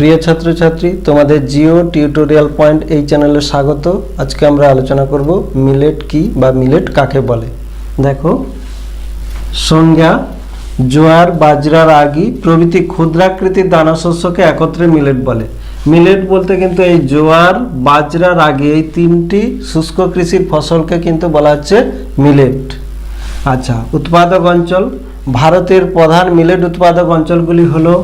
প্রিয় ছাত্রছাত্রী, তোমাদের জিও টিউটোরিয়াল পয়েন্ট এই চ্যানেলে স্বাগত। আজকে আমরা আলোচনা করব মিলেট কি বা মিলেট কাকে বলে। দেখো, সংজ্ঞা: জোয়ার, বাজরা, রাগি প্রভৃতি ক্ষুদ্রাকৃতির দানাশস্যকে একত্রে মিলেট বলে। মিলেট বলতে কিন্তু এই জোয়ার, বাজরা, রাগি এই তিনটি শুষ্ক কৃষির ফসলকে কিন্তু বলা হচ্ছে মিলেট। আচ্ছা, উৎপাদক অঞ্চল: ভারতের প্রধান মিলেট উৎপাদক অঞ্চলগুলি হলো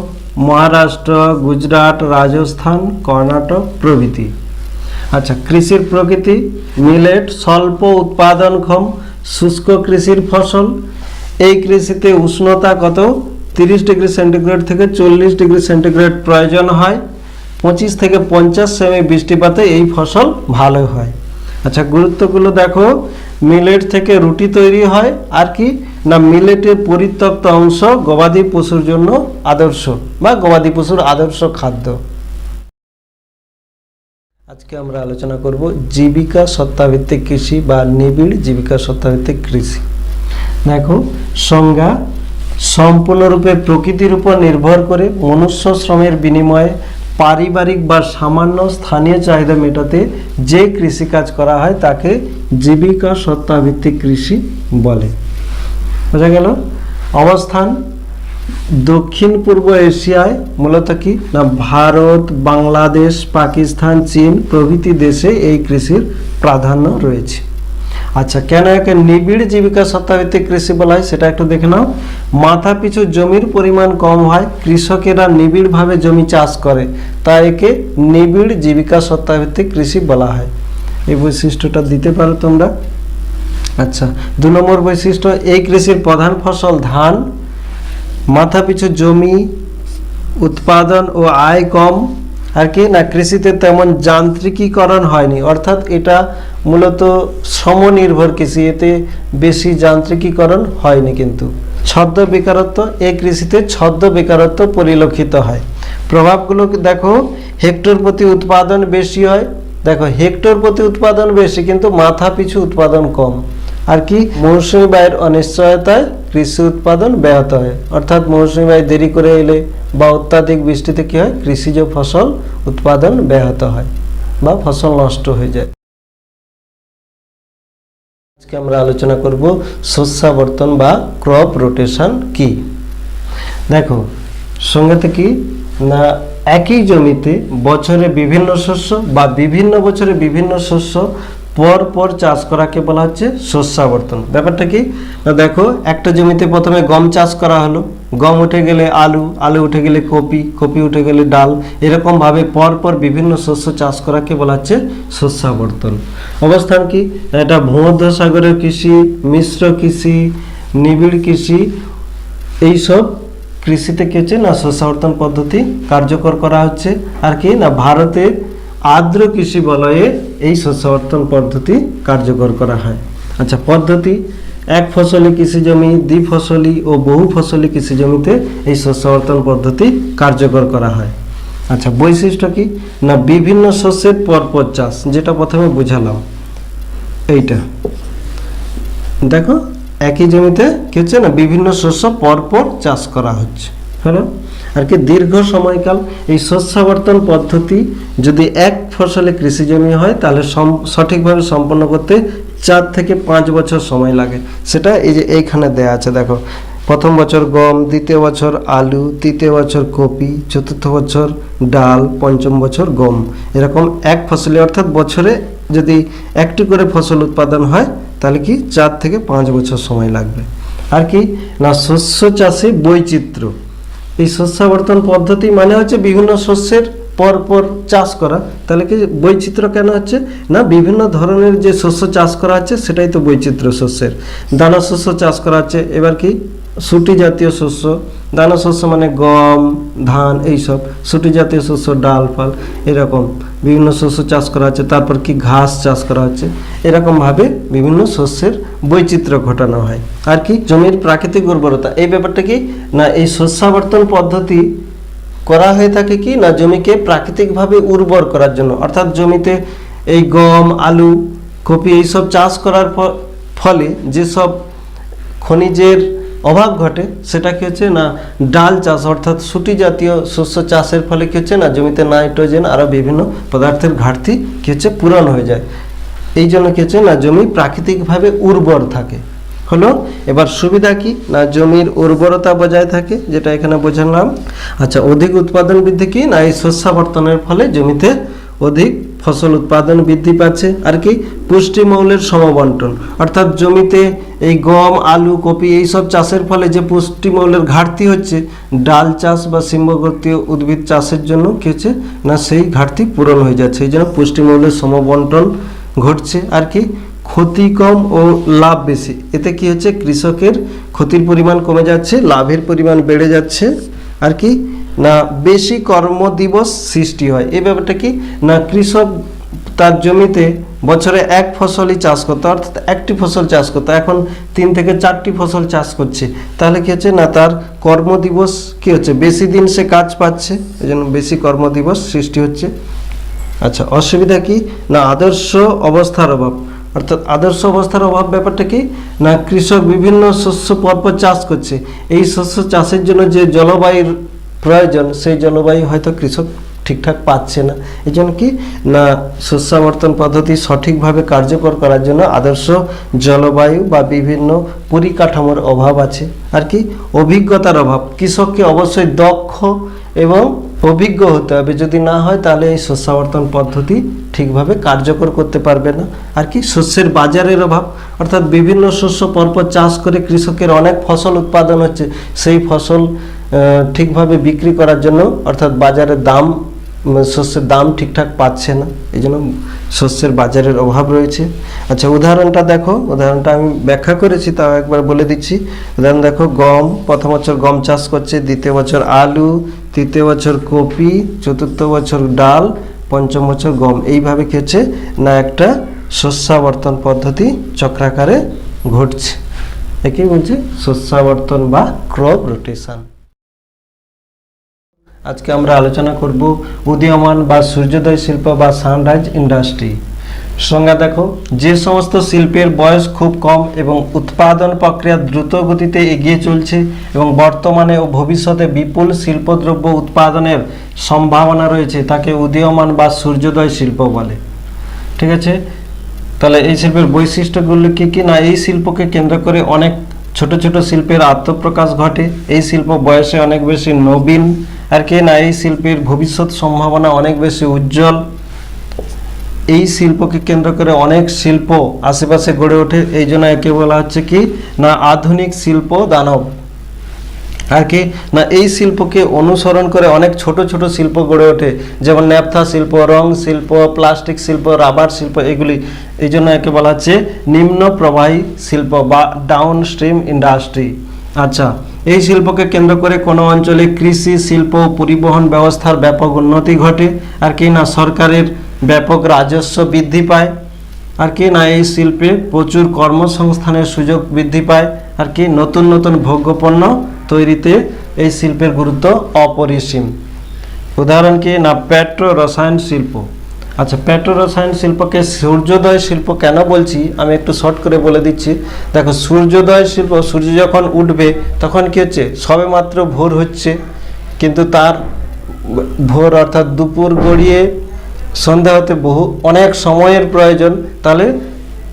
মহারাষ্ট্র, গুজরাট, রাজস্থান, কর্ণাটক প্রভৃতি। আচ্ছা, কৃষির প্রকৃতি: মিলেট স্বল্প উৎপাদনক্ষম শুষ্ক কৃষির ফসল। এই কৃষিতে উষ্ণতা কত 30 ডিগ্রি সেন্টিগ্রেড থেকে 40 ডিগ্রি সেন্টিগ্রেড প্রয়োজন হয়। 25 থেকে 50 সেমি বৃষ্টিপাতে এই ফসল ভালো হয়। আচ্ছা, গুরুত্বগুলো দেখো: মিলেট থেকে রুটি তৈরি হয়, আর কি না মিলেটের পরিত্যক্ত অংশ গবাদি পশুর জন্য আদর্শ বা গবাদি পশুর আদর্শ খাদ্য। আজকে আমরা আলোচনা করব জীবিকা সত্তাভিত্তিক কৃষি বা নিবিড় জীবিকা সত্তাভিত্তিক কৃষি। দেখো, সংজ্ঞা: সম্পূর্ণরূপে প্রকৃতির উপর নির্ভর করে মনুষ্য শ্রমের বিনিময়ে পারিবারিক বা সামান্য স্থানীয় চাহিদা মেটাতে যে কৃষিকাজ করা হয় তাকে জীবিকা সত্তাভিত্তিক কৃষি বলে। বোঝা গেল? অবস্থান: দক্ষিণ পূর্ব এশিয়ায়, মূলত কি না ভারত, বাংলাদেশ, পাকিস্তান, চীন প্রভৃতি দেশে এই কৃষির প্রাধান্য রয়েছে। আচ্ছা, কেন একে নিবিড় জীবিকা সত্তাভিত্তিক কৃষি বলা হয় সেটা একটু দেখে নাও। মাথা পিছু জমির পরিমাণ কম হয়, কৃষকেরা নিবিড়ভাবে জমি চাষ করে, তাই একে নিবিড় জীবিকা সত্তাভিত্তিক কৃষি বলা হয়। এই বৈশিষ্ট্যটা দিতে পারো তোমরা। আচ্ছা, 2 নম্বর বৈশিষ্ট্য: এই কৃষির প্রধান ফসল ধান। মাথা পিছু জমি, উৎপাদন ও আয় কম, আর কি না কৃষিতে তেমন যান্ত্রিকীকরণ হয়নি, অর্থাৎ এটা মূলত শ্রমনির্ভর কৃষি, এতে বেশি যান্ত্রিকীকরণ হয়নি। কিন্তু ছদ্ম বেকারত্ব: এই কৃষিতে ছদ্ম বেকারত্ব পরিলক্ষিত হয়। প্রভাবগুলো দেখো: হেক্টর প্রতি উৎপাদন বেশি হয়। দেখো, হেক্টর প্রতি উৎপাদন বেশি কিন্তু মাথা পিছু উৎপাদন কম। আর কি মৌসুমী বায়ুর অনিশ্চয়তায় কৃষি উৎপাদন ব্যাহত হয়, অর্থাৎ মৌসুমী বায়ু দেরি করে এলে বা অত্যাধিক বৃষ্টিতে কি হয়, কৃষিজ ফসল উৎপাদন ব্যাহত হয় বা ফসল নষ্ট হয়ে যায়। আজকে আমরা আলোচনা করব শস্যাবর্তন বা ক্রপ রোটেশন কি। দেখো, সংজ্ঞাতে কি না একই জমিতে বছরে বিভিন্ন শস্য বা বিভিন্ন বছরে বিভিন্ন শস্য পর পর চাষ করাকে বলা হচ্ছে শস্যাবর্তন। ব্যাপারটা কি না দেখো, একটা জমিতে প্রথমে গম চাষ করা হলো, গম উঠে গেলে আলু, আলু উঠে গেলে কপি, কপি উঠে গেলে ডাল, এরকমভাবে পর পর বিভিন্ন শস্য চাষ করাকে বলা হচ্ছে শস্যাবর্তন। অবস্থান কি, এটা ভূমধ্যসাগরের কৃষি, মিশ্র কৃষি, নিবিড় কৃষি, এইসব কৃষিতে কি হচ্ছে না শস্যাবর্তন পদ্ধতি কার্যকর করা হচ্ছে। আর কি না ভারতের আর্দ্র কৃষি বলয়ে এই শস্যাবর্তন পদ্ধতি কার্যকর করা হয়। আচ্ছা, পদ্ধতি: এক ফসলি কৃষি জমি, দ্বিফসলি ও বহু ফসলি কৃষি জমিতে এই শস্যাবর্তন পদ্ধতি কার্যকর করা হয়। আচ্ছা, বৈশিষ্ট্য কি না বিভিন্ন শস্যের পরপর চাষ, যেটা প্রথমে বুঝালাম। এইটা দেখো, একই জমিতে কি হচ্ছে না বিভিন্ন শস্য পরপর চাষ করা হচ্ছে, হলো। আর কি দীর্ঘ সময়কাল, এই শস্যাবর্তন পদ্ধতি যদি এক ফসলে কৃষি জমি হয় তাহলে সঠিকভাবে সম্পন্ন করতে 4 থেকে 5 বছর সময় লাগে। সেটা এই যে এইখানে দেয়া আছে, দেখো, প্রথম বছর গম, দ্বিতীয় বছর আলু, তৃতীয় বছর কপি, চতুর্থ বছর ডাল, পঞ্চম বছর গম। এরকম এক ফসলে, অর্থাৎ বছরে যদি একটি করে ফসল উৎপাদন হয় তাহলে কি 4 থেকে 5 বছর সময় লাগবে। আর কি না শস্য চাষে বৈচিত্র্য, এই শস্যাবর্তন পদ্ধতি মানে হচ্ছে বিভিন্ন শস্যের পরপর চাষ করা। তাহলে কি বৈচিত্র্য কেন হচ্ছে না বিভিন্ন ধরনের যে শস্য চাষ করা হচ্ছে সেটাই তো বৈচিত্র্য। শস্যের দানা শস্য চাষ করা হচ্ছে, এবার কি শুটি জাতীয় শস্য, দানা শস্য মানে গম, ধান, এইসব শুটি জাতীয় শস্য, ডাল, ফল, এরকম বিভিন্ন শস্য চাষ করা হচ্ছে। তারপর কি ঘাস চাষ করা হচ্ছে, এরকমভাবে বিভিন্ন শস্যের বৈচিত্র্য ঘটানো হয়। আর কি জমির প্রাকৃতিক উর্বরতা, এই ব্যাপারটা কি না এই শস্যাবর্তন পদ্ধতি করা হয়ে থাকে কি না জমিকে প্রাকৃতিকভাবে উর্বর করার জন্য, অর্থাৎ জমিতে এই গম, আলু, কপি এইসব চাষ করার ফলে যেসব খনিজের অভাব ঘটে সেটা কি হচ্ছে না ডাল চাষ অর্থাৎ শুটি জাতীয় শস্য চাষের ফলে কি হচ্ছে না জমিতে নাইট্রোজেন আরও বিভিন্ন পদার্থের ঘাটতি কি হচ্ছে পূরণ হয়ে যায়। এই জন্য কি হচ্ছে না জমি প্রাকৃতিকভাবে উর্বর থাকে। হলো এবার সুবিধা কি না জমির উর্বরতা বজায় থাকে, যেটা এখানে বোঝালাম। আচ্ছা, অধিক উৎপাদন বৃদ্ধি কি না এই শস্যাবর্তনের ফলে জমিতে অধিক ফসল উৎপাদন বৃদ্ধি পাচ্ছে। আর কি পুষ্টিমৌলের সমবন্টন, অর্থাৎ জমিতে এই গম আলু কপি এইসব চাষের ফলে যে পুষ্টিমৌলের ঘাটতি হচ্ছে ডাল চাষ বা শিম্বগোত্রীয় উদ্ভিদ চাষের জন্য কি হচ্ছে না সেই ঘাটতি পূরণ হয়ে যাচ্ছে, এই জন্য পুষ্টিমৌলের সমবন্টন ঘটছে। আর কি ক্ষতি কম ও লাভ বেশি, এতে কি হচ্ছে কৃষকের ক্ষতির পরিমাণ কমে যাচ্ছে, লাভের পরিমাণ বেড়ে যাচ্ছে। আর কি না বেশি কর্মদিবস সৃষ্টি হয়। এই ব্যাপারটা কি না কৃষক তার জমিতে বছরে এক ফসলই চাষ করতো, অর্থাৎ একটি ফসল চাষ করতো, এখন 3 থেকে 4টি ফসল চাষ করছে। তাহলে কি হচ্ছে না তার কর্মদিবস কি হচ্ছে বেশি দিন সে কাজ পাচ্ছে, এই জন্য বেশি কর্মদিবস সৃষ্টি হচ্ছে। আচ্ছা, অসুবিধা কি না আদর্শ অবস্থার অভাব, অর্থাৎ আদর্শ অবস্থার অভাব ব্যাপারটা কি না কৃষক বিভিন্ন শস্য পরপর চাষ করছে, এই শস্য চাষের জন্য যে জলবায়ুর প্রয়োজন সেই জলবায়ু হয়তো কৃষক ঠিকঠাক পাচ্ছে না। এই জন্য কি না শস্যাবর্তন পদ্ধতি সঠিকভাবে কার্যকর করার জন্য আদর্শ জলবায়ু বা বিভিন্ন পরিকাঠামোর অভাব আছে। আর কি অভিজ্ঞতার অভাব, কৃষককে অবশ্যই দক্ষ এবং অভিজ্ঞ হতে হবে, যদি না হয় তাহলে এই শস্যাবর্তন পদ্ধতি ঠিকভাবে কার্যকর করতে পারবে না। আর কি শস্যের বাজারের অভাব, অর্থাৎ বিভিন্ন শস্য পরপর চাষ করে কৃষকের অনেক ফসল উৎপাদন হচ্ছে, সেই ফসল ঠিকভাবে বিক্রি করার জন্য অর্থাৎ বাজারে দাম শস্যের দাম ঠিকঠাক পাচ্ছে না, এই জন্য শস্যের বাজারের অভাব রয়েছে। আচ্ছা, উদাহরণটা দেখো, উদাহরণটা আমি ব্যাখ্যা করেছি তাও একবার বলে দিচ্ছি। উদাহরণ দেখো, গম প্রথম বছর গম চাষ করছে, দ্বিতীয় বছর আলু, তৃতীয় বছর কপি, চতুর্থ বছর ডাল, পঞ্চম বছর গম। এইভাবে কি হচ্ছে না একটা শস্যাবর্তন পদ্ধতি চক্রাকারে ঘটছে, একেই বলছে শস্যাবর্তন বা ক্রপ রোটেশন। আজকে আমরা আলোচনা করব উদীয়মান বা সূর্যোদয় শিল্প বা সানরাইজ ইন্ডাস্ট্রি। সংজ্ঞা দেখো, যে সমস্ত শিল্পের বয়স খুব কম এবং উৎপাদন প্রক্রিয়া দ্রুত গতিতে এগিয়ে চলছে এবং বর্তমানে ও ভবিষ্যতে বিপুল শিল্পদ্রব্য উৎপাদনের সম্ভাবনা রয়েছে তাকে উদীয়মান বা সূর্যোদয় শিল্প বলে। ঠিক আছে, তাহলে এই শিল্পের বৈশিষ্ট্যগুলো কি কি না এই শিল্পকে কেন্দ্র করে অনেক ছোট ছোট শিল্পের আত্মপ্রকাশ ঘটে, এই শিল্প বয়সে অনেক বেশি নবীন। আর কি না এই শিল্পের ভবিষ্যৎ সম্ভাবনা অনেক বেশি উজ্জ্বল। এই শিল্পকে কেন্দ্র করে অনেক শিল্প আশেপাশে গড়ে ওঠে, এই জন্য একে বলা হচ্ছে কি না আধুনিক শিল্প দানব। আর কি না এই শিল্পকে অনুসরণ করে অনেক ছোট ছোট শিল্প গড়ে ওঠে, যেমন ন্যাপথা শিল্প, রং শিল্প, প্লাস্টিক শিল্প, রাবার শিল্প, এগুলি। এই জন্য একে বলা হচ্ছে নিম্ন প্রবাহী শিল্প বা ডাউন স্ট্রিম ইন্ডাস্ট্রি। আচ্ছা, এই শিল্পকে কেন্দ্র করে কোনো অঞ্চলে কৃষি শিল্প পরিবহন ব্যবস্থার ব্যাপক উন্নতি ঘটে। আর কি না সরকারের ব্যাপক রাজস্ব বৃদ্ধি পায়। আর কি না এই শিল্পে প্রচুর কর্মসংস্থানের সুযোগ বৃদ্ধি পায়। আর কি নতুন নতুন ভোগ্যপণ্য তৈরিতে এই শিল্পের গুরুত্ব অপরিসীম। উদাহরণ কি না পেট্রো রসায়ন শিল্প। আচ্ছা, পেট্রো রসায়ন শিল্পকে সূর্যোদয় শিল্প কেন বলছি আমি একটু শর্ট করে বলে দিচ্ছি। দেখো, সূর্যোদয় শিল্প সূর্য যখন উঠবে তখন কি হচ্ছে সবে মাত্র ভোর হচ্ছে, কিন্তু তার ভোর অর্থাৎ দুপুর গড়িয়ে সন্ধ্যা হতে অনেক সময়ের প্রয়োজন। তাহলে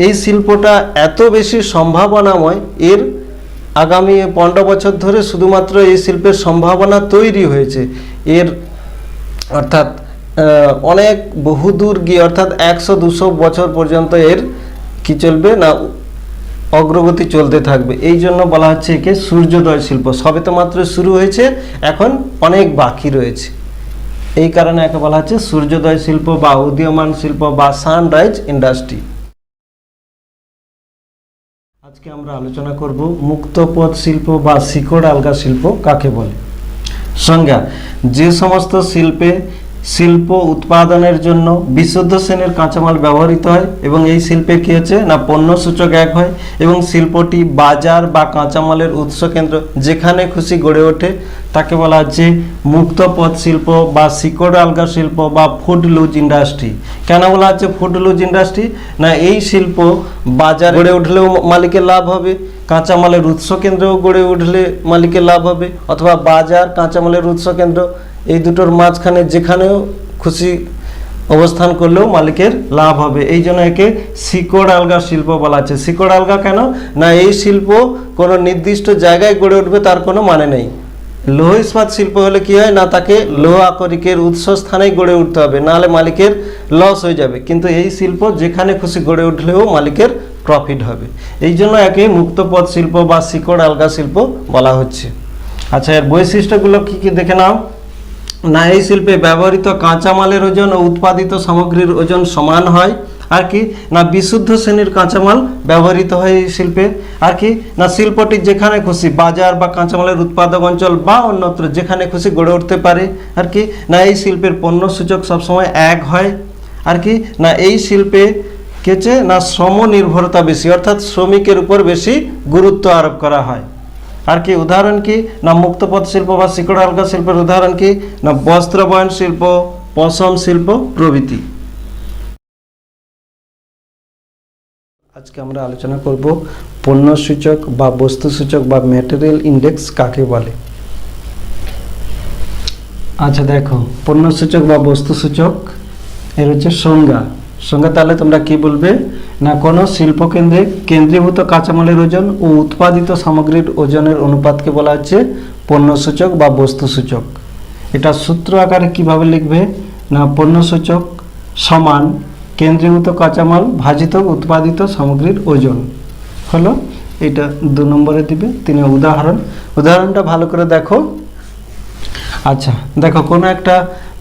এই শিল্পটা এত বেশি সম্ভাবনাময়, এর আগামী 15 বছর ধরে শুধুমাত্র এই শিল্পের সম্ভাবনা তৈরি হয়েছে। এর অর্থাৎ অনেক বহুদূর গিয়ে অর্থাৎ 100-200 বছর পর্যন্ত এর কি চলবে না অগ্রগতি চলতে থাকবে। এই জন্য বলা হচ্ছে একে সূর্যোদয় শিল্প। সবে তো মাত্র শুরু হয়েছে, এখন অনেক বাকি রয়েছে, এই কারণে একে বলা হচ্ছে সূর্যোদয় শিল্প বা উদীয়মান শিল্প বা সানরাইজ ইন্ডাস্ট্রি। আজকে আমরা আলোচনা করব মুক্তপদ শিল্প বা শিকড় আলগা শিল্প কাকে বলে। সংজ্ঞা, যে সমস্ত শিল্পে শিল্প উৎপাদনের জন্য বিশুদ্ধ শ্রেণীর কাঁচামাল ব্যবহৃত হয় এবং এই শিল্পে কী হচ্ছে না পণ্য সূচক 1 হয় এবং শিল্পটি বাজার বা কাঁচামালের উৎস কেন্দ্র যেখানে খুশি গড়ে ওঠে তাকে বলা হচ্ছে মুক্ত পথ শিল্প বা শিকড় আলগা শিল্প বা ফুড লুজ ইন্ডাস্ট্রি। কেন বলা হচ্ছে ফুড লুজ ইন্ডাস্ট্রি? না এই শিল্প বাজার গড়ে উঠলেও মালিকের লাভ হবে, কাঁচামালের উৎস কেন্দ্রেও গড়ে উঠলে মালিকের লাভ হবে, অথবা বাজার কাঁচামালের উৎস কেন্দ্র এই দুটোর মাঝখানে যেখানেও খুশি অবস্থান করলেও মালিকের লাভ হবে। এই জন্য একে শিকড় আলগা শিল্প বলা আছে। শিকড় আলগা কেন? না এই শিল্প কোনো নির্দিষ্ট জায়গায় গড়ে উঠবে তার কোনো মানে নেই। লৌহ ইস্পাত শিল্প হলে কি হয় না তাকে লৌহ আকরিকের উৎস স্থানেই গড়ে উঠতে হবে, নাহলে মালিকের লস হয়ে যাবে। কিন্তু এই শিল্প যেখানে খুশি গড়ে উঠলেও মালিকের প্রফিট হবে। এই জন্য একে মুক্তপথ শিল্প বা শিকড় আলগা শিল্প বলা হচ্ছে। আচ্ছা, এর বৈশিষ্ট্যগুলো কি কি দেখে নাও। না এই শিল্পে ব্যবহৃত কাঁচামালের ওজন ও উৎপাদিত সামগ্রীর ওজন সমান হয়। আর কি না বিশুদ্ধ শ্রেণীর কাঁচামাল ব্যবহৃত হয় এই শিল্পে। আর কি না শিল্পটি যেখানে খুশি বাজার বা কাঁচামালের উৎপাদক অঞ্চল বা অন্যত্র যেখানে খুশি গড়ে উঠতে পারে। আর কি না এই শিল্পের পণ্য সূচক সবসময় 1 হয়। আর কি না এই শিল্পে কেছে না শ্রম নির্ভরতা বেশি, অর্থাৎ শ্রমিকের উপর বেশি গুরুত্ব আরোপ করা হয়। আর কি উদাহরণ কি না মুক্তপথ শিল্প বা শিকড় আলগা শিল্পের উদাহরণ কি না বস্ত্র বয়ন শিল্প, পশম শিল্প প্রভৃতি। আজকে আমরা আলোচনা করব পণ্য সূচক বা বস্তু সূচক বা ম্যাটেরিয়াল ইন্ডেক্স কাকে বলে। আচ্ছা দেখো, পণ্য সূচক বা বস্তু সূচক এর হচ্ছে সংজ্ঞা। তাহলে তোমরা কি বলবে না কোনো শিল্পকেন্দ্রে কেন্দ্রীভূত কাঁচামালের ওজন ও উৎপাদিত সামগ্রীর ওজনের অনুপাতকে বলা হচ্ছে পণ্য সূচক বা বস্তু সূচক। এটা সূত্র আকারে কিভাবে লিখবে না পণ্য সূচক সমান কেন্দ্রীভূত কাঁচামাল ভাজিত উৎপাদিত সামগ্রীর ওজন হলো। এটা 2 নম্বরে দিবে। 3 উদাহরণটা ভালো করে দেখো। আচ্ছা দেখো, কোনো একটা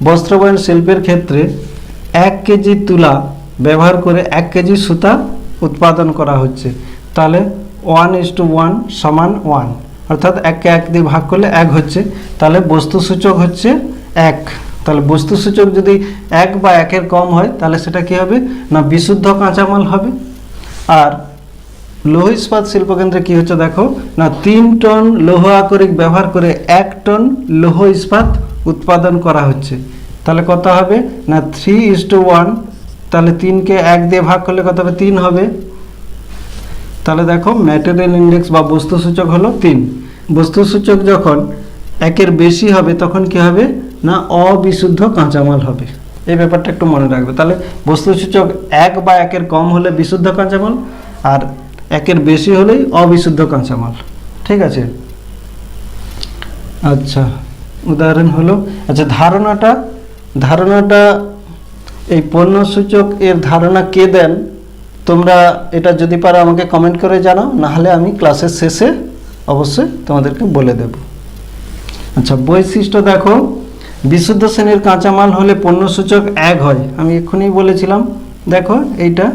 বস্ত্রবয়ন শিল্পের ক্ষেত্রে 1 কেজি তুলা ব্যবহার করে 1 কেজি সুতা উৎপাদন করা হচ্ছে। তাহলে 1:1 সমান 1, অর্থাৎ 1কে 1 দিয়ে ভাগ করলে 1 হচ্ছে। তাহলে বস্তু সূচক হচ্ছে 1। তাহলে বস্তু সূচক যদি 1 বা 1-এর কম হয় তাহলে সেটা কি হবে না বিশুদ্ধ কাঁচামাল হবে। আর লৌহ ইস্পাত শিল্পকেন্দ্রে কি হচ্ছে দেখো না 3 টন লৌহ আকরিক ব্যবহার করে 1 টন লৌহ ইস্পাত উৎপাদন করা হচ্ছে। তাহলে কত হবে না 3:1। তাহলে 3কে 1 দিয়ে ভাগ করলে কত হবে 3 হবে। তাহলে দেখো ম্যাটেরিয়াল ইন্ডেক্স বা বস্তু সূচক হলো 3। বস্তু সূচক যখন 1-এর বেশি হবে তখন কি হবে না অবিশুদ্ধ কাঁচামাল হবে। এই ব্যাপারটা একটু মনে রাখবে। তাহলে বস্তু সূচক 1 বা 1-এর কম হলে বিশুদ্ধ কাঁচামাল, আর 1-এর বেশি হলেই অবিশুদ্ধ কাঁচামাল। ঠিক আছে। আচ্ছা উদাহরণ হলো, আচ্ছা ধারণাটা এই পণ্য সূচক এর ধারণা কে দেন তোমরা এটা যদি পারো আমাকে কমেন্ট করে জানাও, নাহলে আমি ক্লাসের শেষে অবশ্যই তোমাদেরকে বলে দেব। আচ্ছা বৈশিষ্ট্য দেখো, বিশুদ্ধ শ্রেণীর কাঁচামাল হলে পণ্য সূচক 1 হয়। আমি এক্ষুনি বলেছিলাম। দেখো এইটা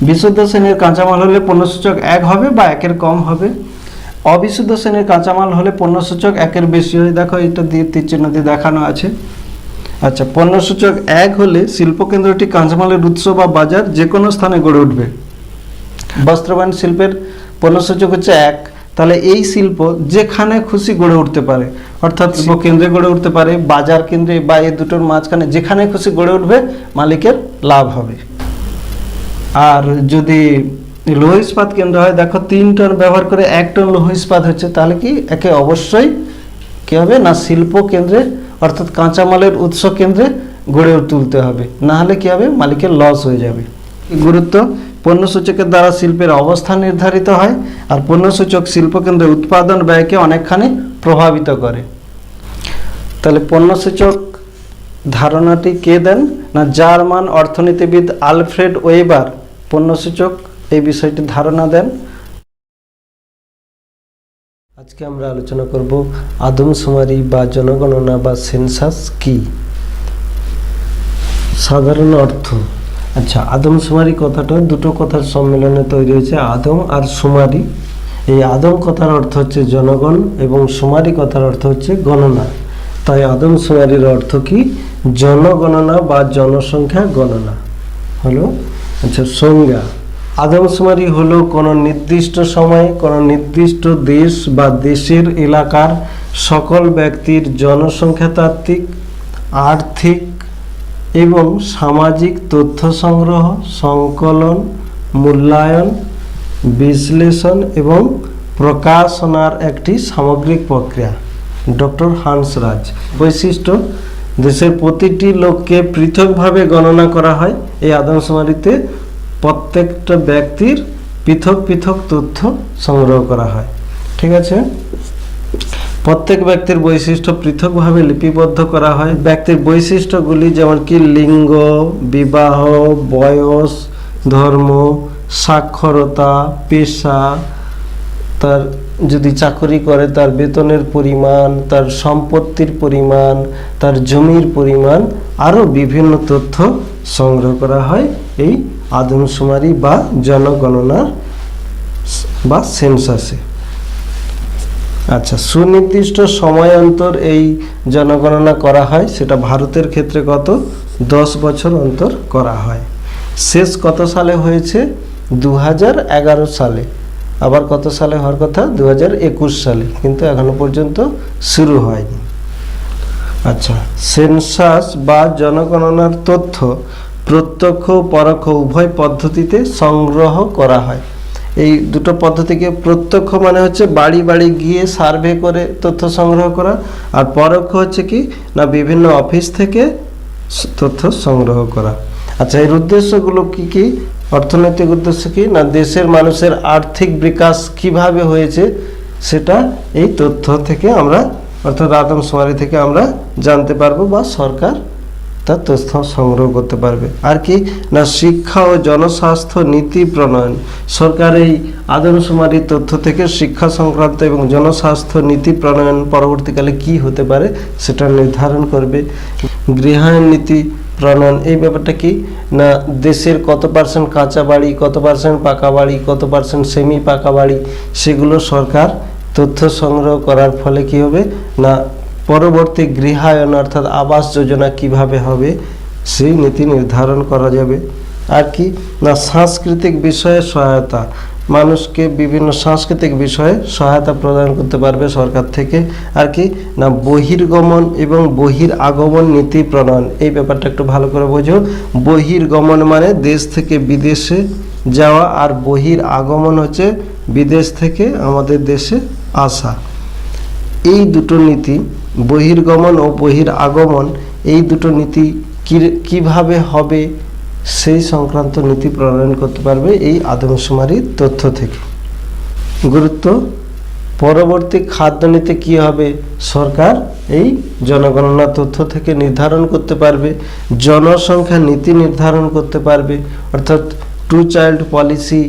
বিশুদ্ধ শ্রেণীর কাঁচামাল হলে পণ্য সূচক 1 হবে বা 1-এর কম হবে। অবিশুদ্ধ শ্রেণীর কাঁচামাল হলে পণ্য সূচক 1-এর বেশি হয়। দেখো এটা দিয়ে তীর চিহ্ন দিয়ে দেখানো আছে। আচ্ছা পণ্য সূচক 1 হলে শিল্পকেন্দ্রটি কাঁচামালের উৎস বা বাজার যে কোনো স্থানে গড়ে উঠবে। বস্ত্রবয়ন শিল্পের পণ্য সূচক হচ্ছে 1। তাহলে এই শিল্প যেখানে খুশি গড়ে উঠতে পারে, অর্থাৎ শিল্প কেন্দ্রে গড়ে উঠতে পারে, বাজার কেন্দ্রে বা এই দুটোর মাঝখানে যেখানে খুশি গড়ে উঠবে মালিকের লাভ হবে। আর যদি লৌহ ইস্পাত কেন্দ্র হয়, দেখো 3 টন ব্যবহার করে 1 টন লৌহ ইস্পাত হচ্ছে, তাহলে কি একে অবশ্যই কী হবে না শিল্প কেন্দ্রে অর্থাৎ কাঁচামালের উৎস কেন্দ্রে গড়ে তুলতে হবে, না হলে কী হবে মালিকের লস হয়ে যাবে। গুরুত্ব, পণ্য সূচকের দ্বারা শিল্পের অবস্থান নির্ধারিত হয়, আর পণ্য সূচক শিল্পকেন্দ্রের উৎপাদন ব্যয়কে অনেকখানি প্রভাবিত করে। তাহলে পণ্য সূচক ধারণাটি কে দেন না জার্মান অর্থনীতিবিদ আলফ্রেড ওয়েবার পণ্য সূচক এই বিষয়টি ধারণা দেন। আজকে আমরা আলোচনা করব আদমশুমারি বা জনগণনা বা সেন্সাস কি। সাধারণ অর্থ। আচ্ছা আদমশুমারি কথাটা দুটো কথার সম্মেলনে তৈরি হয়েছে, আদম আর শুমারি। এই আদম কথার অর্থ হচ্ছে জনগণ এবং শুমারি কথার অর্থ হচ্ছে গণনা। তাই আদমশুমারির অর্থ কি? জনগণনা বা জনসংখ্যা গণনা হলো। আচ্ছা, সংজ্ঞা। আদমশুমারি হলো কোনো নির্দিষ্ট সময়ে কোনো নির্দিষ্ট দেশ বা দেশের এলাকার সকল ব্যক্তির জনসংখ্যাতাত্ত্বিক, আর্থিক এবং সামাজিক তথ্য সংগ্রহ, সংকলন, মূল্যায়ন, বিশ্লেষণ এবং প্রকাশনার একটি সামগ্রিক প্রক্রিয়া। ডক্টর হান্সরাজ। বৈশিষ্ট্য: দেশের প্রতিটি লোককে পৃথকভাবে গণনা করা হয়। এই আদমশুমারিতে প্রত্যেকটা ব্যক্তির পৃথক পৃথক তথ্য সংগ্রহ করা হয়। ঠিক আছে। প্রত্যেক ব্যক্তির বৈশিষ্ট্য পৃথকভাবে লিপিবদ্ধ করা হয়। ব্যক্তির বৈশিষ্ট্যগুলি যেমন কি লিঙ্গ, বিবাহ, বয়স, ধর্ম, সাক্ষরতা, পেশা, তার যদি চাকরি করে তার বেতনের পরিমাণ, তার সম্পত্তির পরিমাণ, তার জমির পরিমাণ, আরও বিভিন্ন তথ্য সংগ্রহ করা হয় এই আদমশুমারি বা জনগণনা বা সেন্সাসে। আচ্ছা, সুনির্দিষ্ট সময় অন্তর এই জনগণনা করা হয়। সেটা ভারতের ক্ষেত্রে কত? 10 বছর অন্তর করা হয়। শেষ কত সালে হয়েছে? 2011 সালে। আবার কত সালে হওয়ার কথা? 2021 সালে, কিন্তু এখনো পর্যন্ত শুরু হয়নি। আচ্ছা, সেন্সাস বা জনগণনার তথ্য প্রত্যক্ষ ও পরোক্ষ উভয় পদ্ধতিতে সংগ্রহ করা হয়। এই দুটো পদ্ধতিকে, প্রত্যক্ষ মানে হচ্ছে বাড়ি বাড়ি গিয়ে সার্ভে করে তথ্য সংগ্রহ করা, আর পরোক্ষ হচ্ছে কি না বিভিন্ন অফিস থেকে তথ্য সংগ্রহ করা। আচ্ছা, এর উদ্দেশ্যগুলো কি কি? অর্থনৈতিক উদ্দেশ্য কি না দেশের মানুষের আর্থিক বিকাশ কিভাবে হয়েছে সেটা এই তথ্য থেকে আমরা, অর্থাৎ আদমশুমারি থেকে আমরা জানতে পারবো বা সরকার তার তথ্য সংগ্রহ করতে পারবে। আর কি না শিক্ষা ও জনস্বাস্থ্য নীতি প্রণয়ন। সরকার এই আদমশুমারি তথ্য থেকে শিক্ষা সংক্রান্ত এবং জনস্বাস্থ্য নীতি প্রণয়ন পরবর্তীকালে কি হতে পারে সেটা নির্ধারণ করবে। গৃহায়ন নীতি প্রণয়ন, এই ব্যাপারটা কি না দেশের কত পার্সেন্ট কাঁচা বাড়ি, কত পার্সেন্ট পাকা বাড়ি, কত পার্সেন্ট সেমি পাকা বাড়ি, সেগুলো সরকার তথ্য সংগ্রহ করার ফলে কি হবে না পরবর্তী গৃহায়ন অর্থাৎ আবাস যোজনা কিভাবে হবে সেই নীতি নির্ধারণ করা যাবে। আর কি না সাংস্কৃতিক বিষয়ে সহায়তা, মানুষকে বিভিন্ন সাংস্কৃতিক বিষয়ে সহায়তা প্রদান করতে পারবে সরকার থেকে। আর কি না বহির্গমন এবং বহিরাগমন নীতি প্রণয়ন, এই ব্যাপারটা একটু ভালো করে বোঝো। বহির্গমন মানে দেশ থেকে বিদেশে যাওয়া, আর বহিরাগমন হচ্ছে বিদেশ থেকে আমাদের দেশে আসা। এই দুটো নীতি, বহির্গমন ও বহিরাগমন, এই দুটো নীতি কিভাবে হবে সেই সংক্রান্ত নীতি প্রণয়ন করতে পারবে এই আদমশুমারির তথ্য থেকে। গুরুত্ব: পরবর্তী খাদ্যনীতি কি হবে সরকার এই জনগণনা তথ্য থেকে নির্ধারণ করতে পারবে। জনসংখ্যা নীতি নির্ধারণ করতে পারবে, অর্থাৎ 2 চাইল্ড পলিসি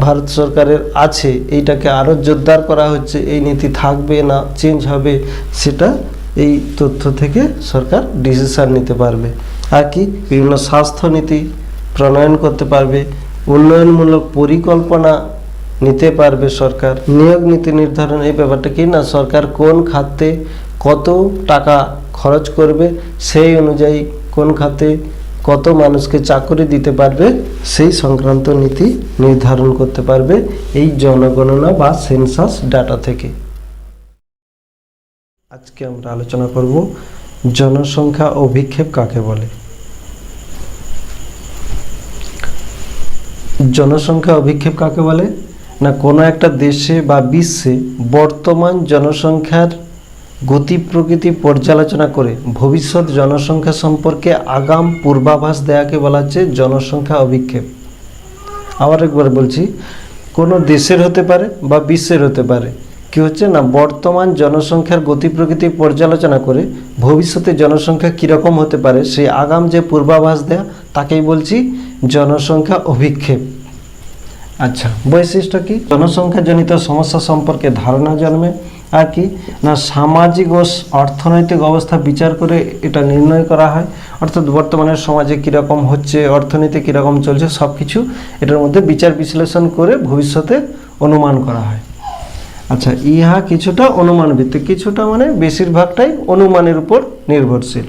ভারত সরকারের আছে, এইটাকে আরও জোরদার করা হচ্ছে, এই নীতি থাকবে না চেঞ্জ হবে সেটা এই তথ্য থেকে সরকার ডিসিশন নিতে পারবে। আর কি বিভিন্ন স্বাস্থ্য নীতি প্রণয়ন করতে পারবে, উন্নয়নমূলক পরিকল্পনা নিতে পারবে সরকার। নিয়োগ নীতি নির্ধারণ, এই ব্যাপারটা কি না সরকার কোন খাতে কত টাকা খরচ করবে সেই অনুযায়ী কোন খাতে কত মানুষকে চাকরি দিতে পারবে সেই সংক্রান্ত নীতি নির্ধারণ করতে পারবে এই জনগণনা বা সেন্সাস ডাটা থেকে। আজকে আমরা আলোচনা করব জনসংখ্যা অভিক্ষেপ কাকে বলে। জনসংখ্যা অভিক্ষেপ কাকে বলে না কোনো একটা দেশে বা বিশ্বে বর্তমান জনসংখ্যার গতি প্রকৃতি পর্যালোচনা করে ভবিষ্যৎ জনসংখ্যা সম্পর্কে আগাম পূর্বাভাস দেয়াকে বলা হচ্ছে জনসংখ্যা অভিক্ষেপ। আবার একবার বলছি, কোনো দেশের হতে পারে বা বিশ্বের হতে পারে, কি হচ্ছে না বর্তমান জনসংখ্যার গতি প্রকৃতি পর্যালোচনা করে ভবিষ্যতে জনসংখ্যা কীরকম হতে পারে সেই আগাম যে পূর্বাভাস দেয়া তাকেই বলছি জনসংখ্যা অভিক্ষেপ। আচ্ছা, বৈশিষ্ট্য কি? জনসংখ্যাজনিত সমস্যা সম্পর্কে ধারণা জন্মে। আর কি না সামাজিক ও অর্থনৈতিক অবস্থা বিচার করে এটা নির্ণয় করা হয়, অর্থাৎ বর্তমানের সমাজে কীরকম হচ্ছে, অর্থনীতি কীরকম চলছে, সব কিছু এটার মধ্যে বিচার বিশ্লেষণ করে ভবিষ্যতে অনুমান করা হয়। আচ্ছা, ইহা কিছুটা অনুমান ভিত্তিক, কিছুটা মানে বেশিরভাগটাই অনুমানের উপর নির্ভরশীল।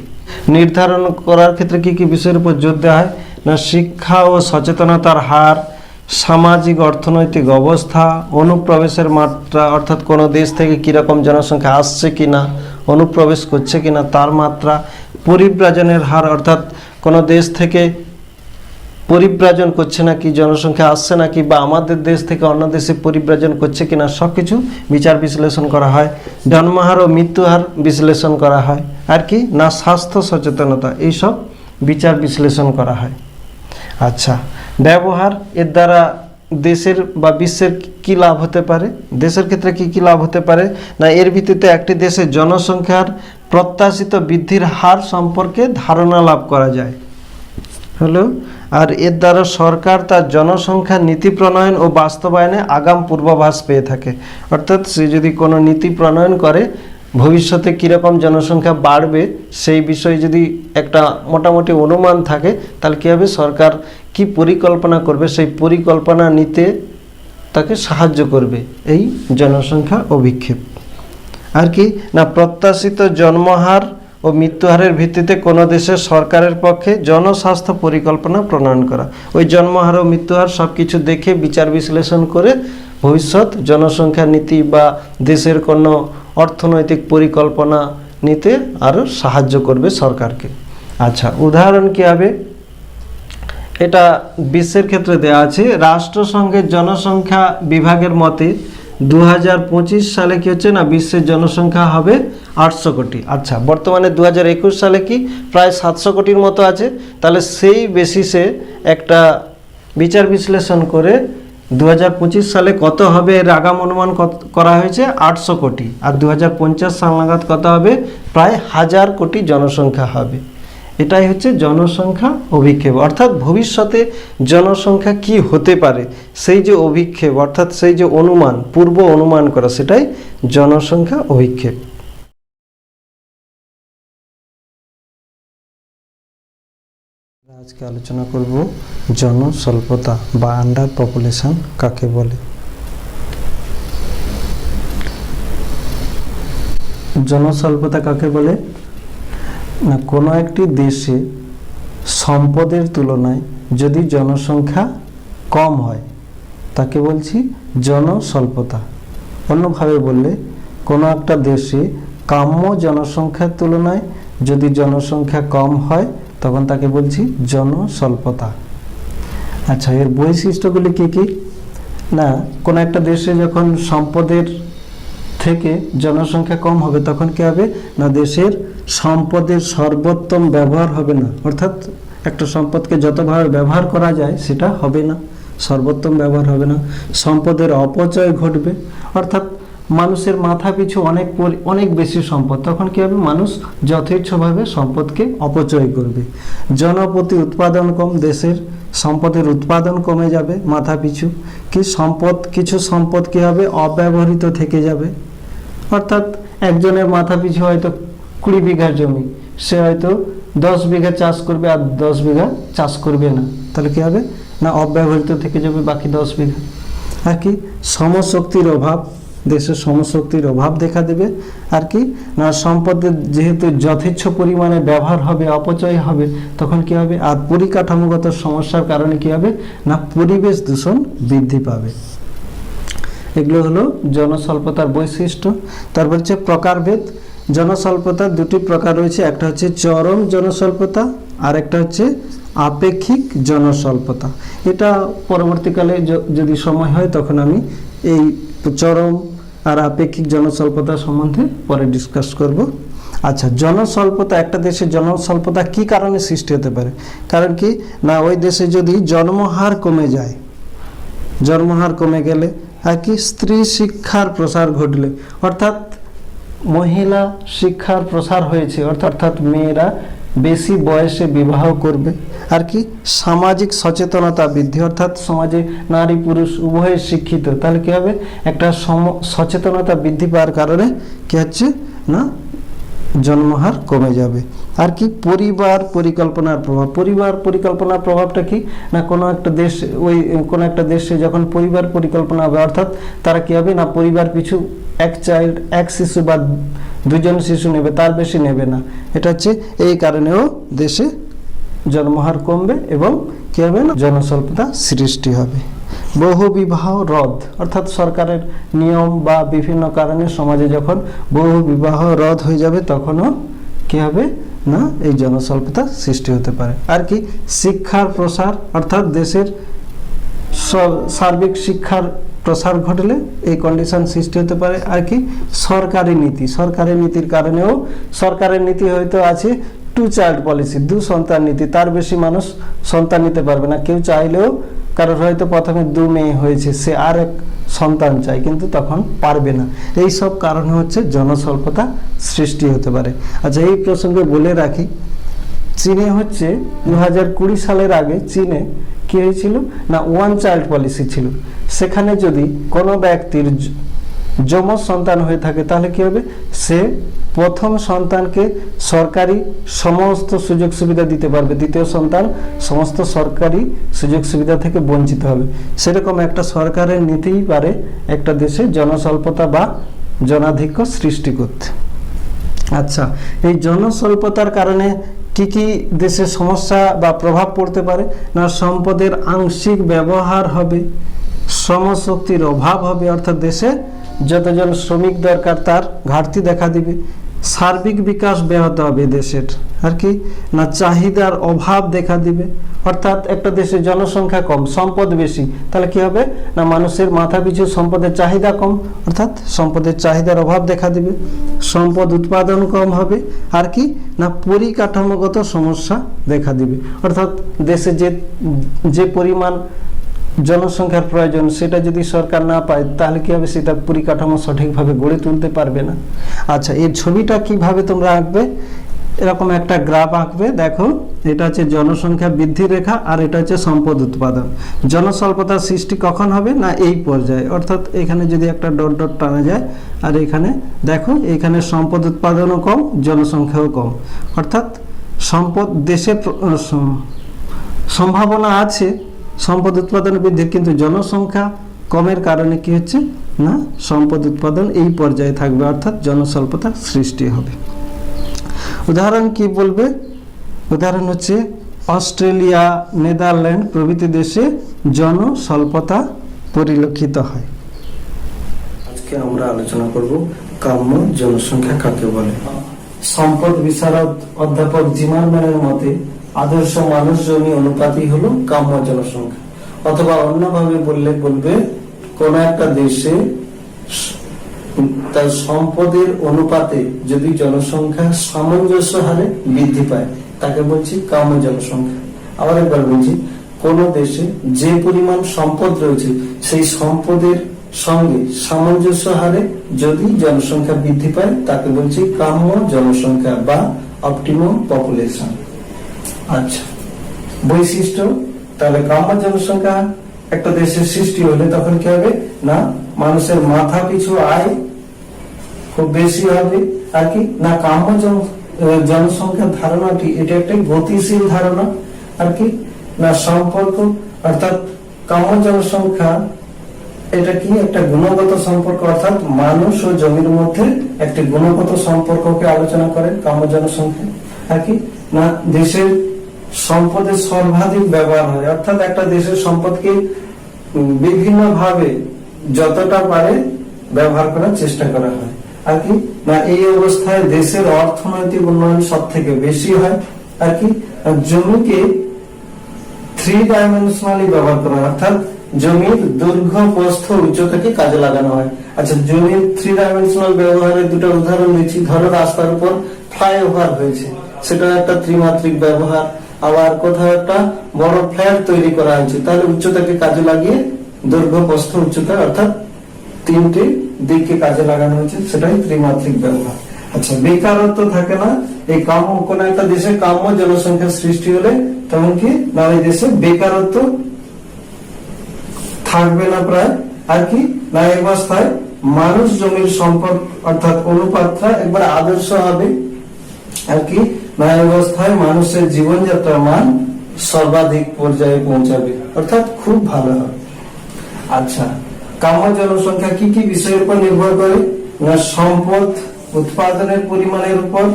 নির্ধারণ করার ক্ষেত্রে কি কি বিষয়ের উপর জোর দেওয়া হয়? না শিক্ষা ও সচেতনতার হার, সামাজিক অর্থনৈতিক অবস্থা, অনুপ্রবেশের মাত্রা, অর্থাৎ কোনো দেশ থেকে কীরকম জনসংখ্যা আসছে কিনা, অনুপ্রবেশ করছে কিনা তার মাত্রা, পরিব্রাজনের হার, অর্থাৎ কোনো দেশ থেকে পরিব্রাজন করছে নাকি, জনসংখ্যা আসছে নাকি, বা আমাদের দেশ থেকে অন্য দেশে পরিব্রাজন করছে কিনা, সব কিছু বিচার বিশ্লেষণ করা হয়। জন্মহার ও মৃত্যুহার বিশ্লেষণ করা হয়। আর কি না স্বাস্থ্য সচেতনতা, এইসব বিচার বিশ্লেষণ করা হয়। আচ্ছা, ব্যবহার, এর দ্বারা দেশের বা বিশ্বের কি লাভ হতে পারে, দেশের ক্ষেত্রে কি কি লাভ হতে পারে? না এর ভিত্তিতে একটি দেশের জনসংখ্যার প্রত্যাশিত বৃদ্ধির হার সম্পর্কে ধারণা লাভ করা যায় হলো। আর এর দ্বারা সরকার তার জনসংখ্যা নীতি প্রণয়ন ও বাস্তবায়নে আগাম পূর্বাভাস পেয়ে থাকে। অর্থাৎ সে যদি কোনো নীতি প্রণয়ন করে, ভবিষ্যতে কীরকম জনসংখ্যা বাড়বে সেই বিষয়ে যদি একটা মোটামুটি অনুমান থাকে, তাহলে কী হবে, সরকার কি পরিকল্পনা করবে সেই পরিকল্পনা নিতে তাকে সাহায্য করবে এই জনসংখ্যা অভিক্ষেপ। আর কি না প্রত্যাশিত জন্মহার ও মৃত্যুহারের ভিত্তিতে কোনো দেশের সরকারের পক্ষে জনস্বাস্থ্য পরিকল্পনা প্রণয়ন করা। ওই জন্মহার ও মৃত্যুহার সব কিছু দেখে বিচার বিশ্লেষণ করে ভবিষ্যৎ জনসংখ্যা নীতি বা দেশের কোনো অর্থনৈতিক পরিকল্পনা নিতে আরও সাহায্য করবে সরকারকে। আচ্ছা, উদাহরণ কী হবে? এটা বিশ্বের ক্ষেত্রে দেওয়া আছে। রাষ্ট্রসংঘের জনসংখ্যা বিভাগের মতে 2025 সালে কি হচ্ছে না বিশ্বের জনসংখ্যা হবে 800 কোটি। আচ্ছা, বর্তমানে 2021 সালে কি প্রায় 700 কোটির মতো আছে। তাহলে সেই বেসিসে একটা বিচার বিশ্লেষণ করে 2025 সালে কত হবে এর আগাম অনুমান করা হয়েছে 800 কোটি, আর 2050 সাল নাগাদ কত হবে, প্রায় 1000 কোটি জনসংখ্যা হবে। এটাই হচ্ছে জনসংখ্যা অভিক্ষেপ, অর্থাৎ ভবিষ্যতে জনসংখ্যা কি হতে পারে সেই যে অভিক্ষেপ, অর্থাৎ সেই যে অনুমান, পূর্ব অনুমান করা, সেটাই জনসংখ্যা অভিক্ষেপ। আজকে আলোচনা করব জনস্বল্পতা বা আন্ডার পপুলেশন কাকে বলে। জনস্বল্পতা কাকে বলে? না কোনো একটি দেশে সম্পদের তুলনায় যদি জনসংখ্যা কম হয় তাকে বলছি জনস্বল্পতা। অন্যভাবে বললে কোনো একটা দেশে কাম্য জনসংখ্যার তুলনায় যদি জনসংখ্যা কম হয় তখন তাকে বলছি জনস্বল্পতা। আচ্ছা, এর বৈশিষ্ট্যগুলি কি কি? না কোনো একটা দেশে যখন সম্পদের থেকে জনসংখ্যা কম হবে তখন কি হবে, না দেশের সম্পদের সর্বোত্তম ব্যবহার হবে না, অর্থাৎ একটা সম্পদকে যতভাবে ব্যবহার করা যায় সেটা হবে না, সর্বোত্তম ব্যবহার হবে না। সম্পদের অপচয় ঘটবে, অর্থাৎ মানুষের মাথা পিছু অনেক বেশি সম্পদ, তখন কি হবে, মানুষ যথেচ্ছভাবে সম্পদকে অপচয় করবে। জনপ্রতি উৎপাদন কম, দেশের সম্পদের উৎপাদন কমে যাবে মাথা পিছু। কিছু সম্পদ কি হবে, অব্যবহৃত থেকে যাবে, অর্থাৎ একজনের মাথা পিছু হয়তো 20 বিঘা জমি, সে হয়তো 10 বিঘা চাষ করবে আর 10 বিঘা চাষ করবে না, তাহলে কি হবে, না অব্যবহৃত থেকে যাবে বাকি 10 বিঘা। আর কি শ্রমশক্তির অভাব, দেশের শ্রমশক্তির অভাব দেখা দেবে। আর কি না সম্পদের যেহেতু যথেচ্ছ পরিমাণে ব্যবহার হবে, অপচয় হবে, তখন কি হবে, আর পরিকাঠামোগত সমস্যার কারণে কি হবে, না পরিবেশ দূষণ বৃদ্ধি পাবে। এগুলো হলো জনস্বল্পতার বৈশিষ্ট্য। তারপর হচ্ছে প্রকারভেদ। জনস্বল্পতার দুটি প্রকার রয়েছে, একটা হচ্ছে চরম জনস্বল্পতা আর একটা হচ্ছে আপেক্ষিক জনস্বল্পতা। এটা পরবর্তীকালে যদি সময় হয় তখন আমি এই চরম আর আপেক্ষিক জনস্বল্পতা সম্বন্ধে পরে ডিসকাস করব। আচ্ছা, জনস্বল্পতা, একটা দেশে জনস্বল্পতা কি কারণে সৃষ্টি হতে পারে? কারণ কি না ওই দেশে যদি জন্মহার কমে যায়, জন্মহার কমে গেলে, আর কি স্ত্রী শিক্ষার প্রসার ঘটলে, অর্থাৎ মহিলা শিক্ষার প্রসার হয়েছে, অর্থাৎ মেয়েরা বেশি বয়সে বিবাহ করবে। আর কি সামাজিক সচেতনতা বৃদ্ধি, অর্থাৎ সমাজে নারী পুরুষ উভয়ে শিক্ষিত, তাহলে কি হবে, একটা সচেতনতা বৃদ্ধি পাওয়ার কারণে কি হচ্ছে, না জন্মহার কমে যাবে। আর কি পরিবার পরিকল্পনার প্রভাব, পরিবার পরিকল্পনার প্রভাবটা কি না কোনো একটা দেশ, ওই কোনো একটা দেশে যখন পরিবার পরিকল্পনা হবে অর্থাৎ তারা কি হবে না পরিবার পিছু এক শিশু বা দুজন শিশু নেবে, তার বেশি নেবে না। এটা হচ্ছে এই কারণেও দেশে জন্মহার কমবে এবং কি হবে না জনস্বল্পতা সৃষ্টি হবে। বহু বিবাহ রদ, অর্থাৎ সরকারের নিয়ম বা বিভিন্ন কারণে সমাজে যখন বহু বিবাহ রদ হয়ে যাবে তখনও কি হবে না এই জনস্বল্পতা সৃষ্টি হতে পারে। আর কি শিক্ষার প্রসার, অর্থাৎ দেশের সার্বিক শিক্ষার প্রসার ঘটলে এই কন্ডিশন সৃষ্টি হতে পারে। আর কি সরকারি নীতি, সরকারি নীতির কারণেও, সরকারের নীতি হয়তো আছে 2 চাইল্ড পলিসি, 2 সন্তান নীতি, তার বেশি মানুষ সন্তান নিতে পারবে না। কেউ চাইলেও, কারোর হয়তো প্রথমে 2 মেয়ে হয়েছে, সে আর এক সন্তান চায় কিন্তু তখন পারবে না। এই সব কারণে হচ্ছে জনস্বল্পতা সৃষ্টি হতে পারে। আচ্ছা, এই প্রসঙ্গে বলে রাখি, চীনে হচ্ছে 2020 সালের আগে চীনে কি হয়েছিল না 1 চাইল্ড পলিসি ছিল। সেখানে যদি কোনো ব্যক্তির যমজ সন্তান হয়ে থাকে তাহলে কি হবে, সে প্রথম সন্তানকে সরকারি সমস্ত সুযোগ সুবিধা দিতে পারবে, দ্বিতীয় সন্তান সমস্ত সরকারি সুযোগ সুবিধা থেকে বঞ্চিত হবে। সেরকম একটা সরকারের নীতিই পারে একটা দেশে জনস্বল্পতা বা জনাধিক্য সৃষ্টি করতে। আচ্ছা, এই জনস্বল্পতার কারণে কি কি দেশে সমস্যা বা প্রভাব পড়তে পারে না সম্পদের আংশিক ব্যবহার হবে, শ্রমশক্তির অভাব হবে, অর্থাৎ দেশে যতজন শ্রমিক দরকার তার ঘাটতি দেখা দিবে, সার্বিক বিকাশ ব্যাহত হবে দেশের। আর কি না চাহিদার অভাব দেখা দিবে, অর্থাৎ একটা দেশে জনসংখ্যা কম সম্পদ বেশি, তাহলে কি হবে না মানুষের মাথা পিছু সম্পদের চাহিদা কম, অর্থাৎ সম্পদের চাহিদার অভাব দেখা দিবে, সম্পদ উৎপাদন কম হবে। আর কি না পরিকাঠামোগত সমস্যা দেখা দিবে, অর্থাৎ দেশে যে পরিমাণ জনসংখ্যার প্রয়োজন সেটা যদি সরকার না পায় তাহলে কি হবে, সেটা পরিকাঠামো সঠিকভাবে গড়ে তুলতে পারবে না। আচ্ছা, এর ছবিটা কিভাবে তোমরা আঁকবে, এরকম একটা গ্রাফ আঁকবে। দেখো, এটা হচ্ছে জনসংখ্যা বৃদ্ধি রেখা আর এটা হচ্ছে সম্পদ উৎপাদন। জনস্বল্পতার সৃষ্টি কখন হবে না এই পর্যায়ে, অর্থাৎ এখানে যদি একটা ডট ডট টানা যায় আর এখানে দেখো এখানে সম্পদ উৎপাদনও কম, জনসংখ্যাও কম, অর্থাৎ সম্পদ দেশে সম্ভাবনা আছে সম্পদ উৎপাদন বৃদ্ধির, কিন্তু জনসংখ্যা কমের কারণে কি হচ্ছে না সম্পদ উৎপাদন এই পর্যায়ে থাকবে, অর্থাৎ জনস্বল্পতা সৃষ্টি হবে। উদাহরণ কি বলবে, উদাহরণ হচ্ছে অস্ট্রেলিয়া, নেদারল্যান্ড প্রভৃতি দেশে জনস্বল্পতা পরিলক্ষিত হয়। আজকে আমরা আলোচনা করব কাম্য জনসংখ্যা কাকে বলে। সম্পদ বিশারদ অধ্যাপক জিমারম্যানের মতে আদর্শ মানুষ জমি অনুপাতই হলো কাম্য জনসংখ্যা, অথবা অন্যভাবে বলবে কোন একটা দেশে তার সম্পদের অনুপাতে যদি জনসংখ্যা সামঞ্জস্য হারে বৃদ্ধি পায় তাকে বলছি কাম্য জনসংখ্যা। আবার একবার বলছি, কোন দেশে যে পরিমাণ সম্পদ রয়েছে সেই সম্পদের সঙ্গে সামঞ্জস্য হারে যদি জনসংখ্যা বৃদ্ধি পায় তাকে বলছি কাম্য জনসংখ্যা বা অপটিমাম পপুলেশন। আচ্ছা, বৈশিষ্ট্য, তাহলে কাম্য জনসংখ্যা একটা দেশের সৃষ্টি হলে তখন কি হবে না মানুষের মাথা পিছু আয় খুব বেশি হবে। আর কি না কাম্য জনসংখ্যার ধারণাটি এটা একটা গতিশীল ধারণা। আর কি না সম্পর্ক, অর্থাৎ কাম্য জনসংখ্যা এটা কি একটা গুণগত সম্পর্ক, অর্থাৎ মানুষ ও জমির মধ্যে একটি গুণগত সম্পর্ককে আলোচনা করে কাম্য জনসংখ্যা। আর কি না দেশের সম্পদের সর্বাধিক ব্যবহার হয়, অর্থাৎ একটা দেশের সম্পদকে বিভিন্ন ভাবে যতটা পারে ব্যবহার করার চেষ্টা করা হয়। আর কি না এই অবস্থায় দেশের অর্থনৈতিক উন্নয়ন সব থেকে বেশি হয়। আর কি জমিকে 3 ডাইমেনশনালি ব্যবহার করা হয়, অর্থাৎ জমির দৈর্ঘ্য প্রস্থ উচ্চতাকে কাজে লাগানো হয়। আচ্ছা, জমির 3 ডাইমেনশনাল ব্যবহারের দুটো উদাহরণ দিচ্ছি। ধরো রাস্তার উপর ফ্লাইওভার হয়েছে, সেটা একটা ত্রিমাত্রিক ব্যবহার। আবার কোথাও একটা বড় ফ্ল্যাট তৈরি করা হয়েছে, তাহলে উচ্চতাকে কাজে লাগিয়ে দৈর্ঘ্য প্রস্থ উচ্চতা অর্থাৎ 3টে দিককে কাজে লাগানো হয়েছে, সেটাই ত্রিমাত্রিক ব্যবহার। আচ্ছা, বেকারত্ব থাকে না, এই কাম্য কোন একটা দেশে কাম্য জনসংখ্যার সৃষ্টি হলে তখন কি না ওই দেশে বেকারত্ব থাকবে না প্রায়। আর কি না অবস্থায় মানুষ জমির সম্পদ অর্থাৎ অনুপাতটা একবার আদর্শ হবে, আর কি না এই অবস্থায় মানুষের জীবনযাত্রার মান সর্বাধিক পর্যায়ে পৌঁছাবে, অর্থাৎ খুব ভালো হবে। আচ্ছা, কাম্য জনসংখ্যা কি কি বিষয়ের উপর নির্ভর করে? না সম্পদ উৎপাদনের পরিমাণের উপর,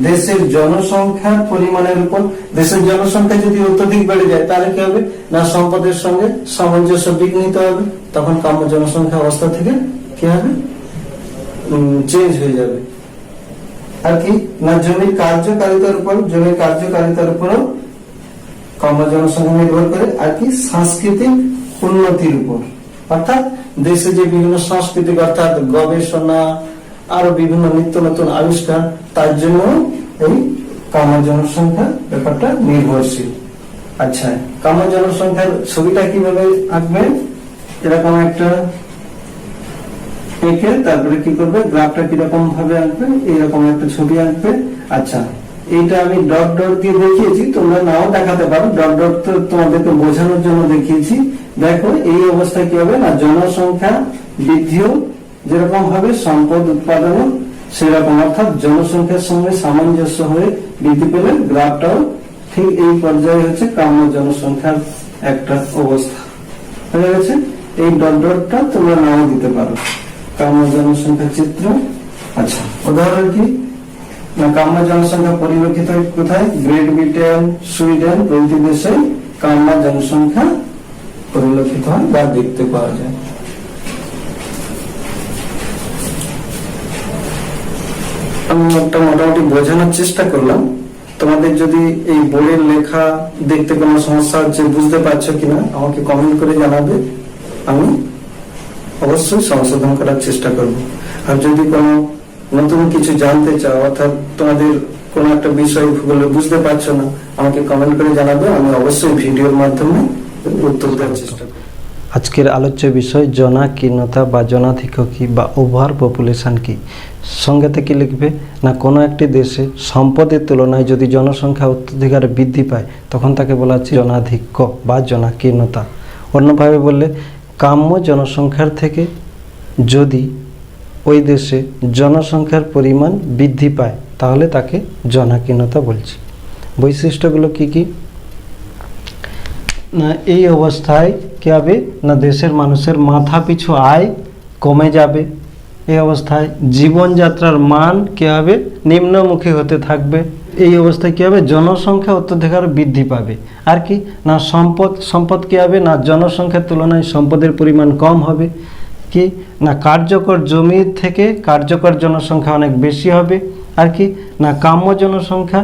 দেশের জনসংখ্যার পরিমাণের উপর। দেশের জনসংখ্যা যদি অত্যধিক বেড়ে যায় তাহলে কি হবে? না সম্পদের সঙ্গে সামঞ্জস্য বিঘ্নিত হবে, তখন কাম্য জনসংখ্যা অবস্থা থেকে কি হবে? চেঞ্জ হয়ে যাবে। আর কি না জমির কার্যকারিতার উপর, জমির কার্যকারিতার উপরও কাম্য জনসংখ্যা নির্ভর করে। আর কি সাংস্কৃতিক উন্নতির উপর, অর্থাৎ দেশে যে বিভিন্ন সাংস্কৃতিক অর্থাৎ গবেষণা আরো বিভিন্ন নিত্য নতুন আবিষ্কার, তার জন্য এই কাম্য জনসংখ্যা ব্যাপারটা নির্ভরশীল। আচ্ছা, কাম্য জনসংখ্যার ছবিটা কিভাবে আঁকবেন? এরকম একটা এঁকে তারপরে কি করবে, গ্রাফটা কিরকম ভাবে আঁকবে, এইরকম একটা ছবি আঁকবে। আচ্ছা, এইটা আমি ডট ডট দিয়ে দেখিয়েছি, তোমরা নাও দেখাতে পারো, ডট ডট তো তোমাদেরকে বোঝানোর জন্য দেখিয়েছি। দেখো এই অবস্থায় কি হবে না জনসংখ্যা বৃদ্ধিও যেরকম হবে সম্পদ উৎপাদনও সেরকম, অর্থাৎ জনসংখ্যার সঙ্গে সামঞ্জস্য হয়ে বৃদ্ধি পেলে গ্রাফটাও ঠিক এই পর্যায়ে হচ্ছে কাম্য জনসংখ্যার একটা অবস্থা হয়ে গেছে। এই ডট ডটটা তোমরা নাও দিতে পারো, কাম্য জনসংখ্যা চিত্র। আচ্ছা, উদাহরণ কি না কাম্য জনসংখ্যা পরিলক্ষিত হয় কোথায়? গ্রেট ব্রিটেন, সুইডেন প্রভৃতি দেশে কাম্য জনসংখ্যা পরিলক্ষিত হয় বা দেখতে পাওয়া যায়। আমি একটা মোটামুটি বোঝানোর চেষ্টা করলাম। তোমাদের যদি এই বোর্ডের লেখা দেখতে কোনো সমস্যা হচ্ছে, বুঝতে পারছো কিনা আমাকে কমেন্ট করে জানাবে, আমি অবশ্যই সংশোধন করার চেষ্টা করব। আর যদি কোনো নতুন কিছু জানতে চাও, অর্থাৎ তোমাদের কোনো একটা বিষয় বুঝতে পারছো না, আমাকে কমেন্ট করে জানাবে, আমি অবশ্যই ভিডিওর মাধ্যমে উত্তর দেওয়ার চেষ্টা করব। আজকের আলোচ্য বিষয় জনাকীর্ণতা বা জনাধিক্য বা ওভার পপুলেশন কি। সঙ্গেতে কি লিখবে না কোনো একটি দেশে সম্পদের তুলনায় যদি জনসংখ্যা অত্যধিক হারে বৃদ্ধি পায় তখন তাকে বলা হচ্ছে জনাধিক্য বা জনাকীর্ণতা। অন্যভাবে বললে কাম্য জনসংখ্যার থেকে যদি ওই দেশে জনসংখ্যার পরিমাণ বৃদ্ধি পায় তাহলে তাকে জনাকীর্ণতা বলছি। বৈশিষ্ট্যগুলো কি কি? না এই অবস্থায় কি হবে না দেশের মানুষের মাথা পিছু আয় কমে যাবে। এই অবস্থায় জীবনযাত্রার মান কি হবে? নিম্নমুখী হতে থাকবে। এই অবস্থায় কি হবে? জনসংখ্যা অত্যধিক হারে বৃদ্ধি পাবে। আর কি না সম্পদ কি হবে না জনসংখ্যার তুলনায় সম্পদের পরিমাণ কম হবে। কি না কার্যকর জমির থেকে কার্যকর জনসংখ্যা অনেক বেশি হবে। আর কি না কাম্য জনসংখ্যা,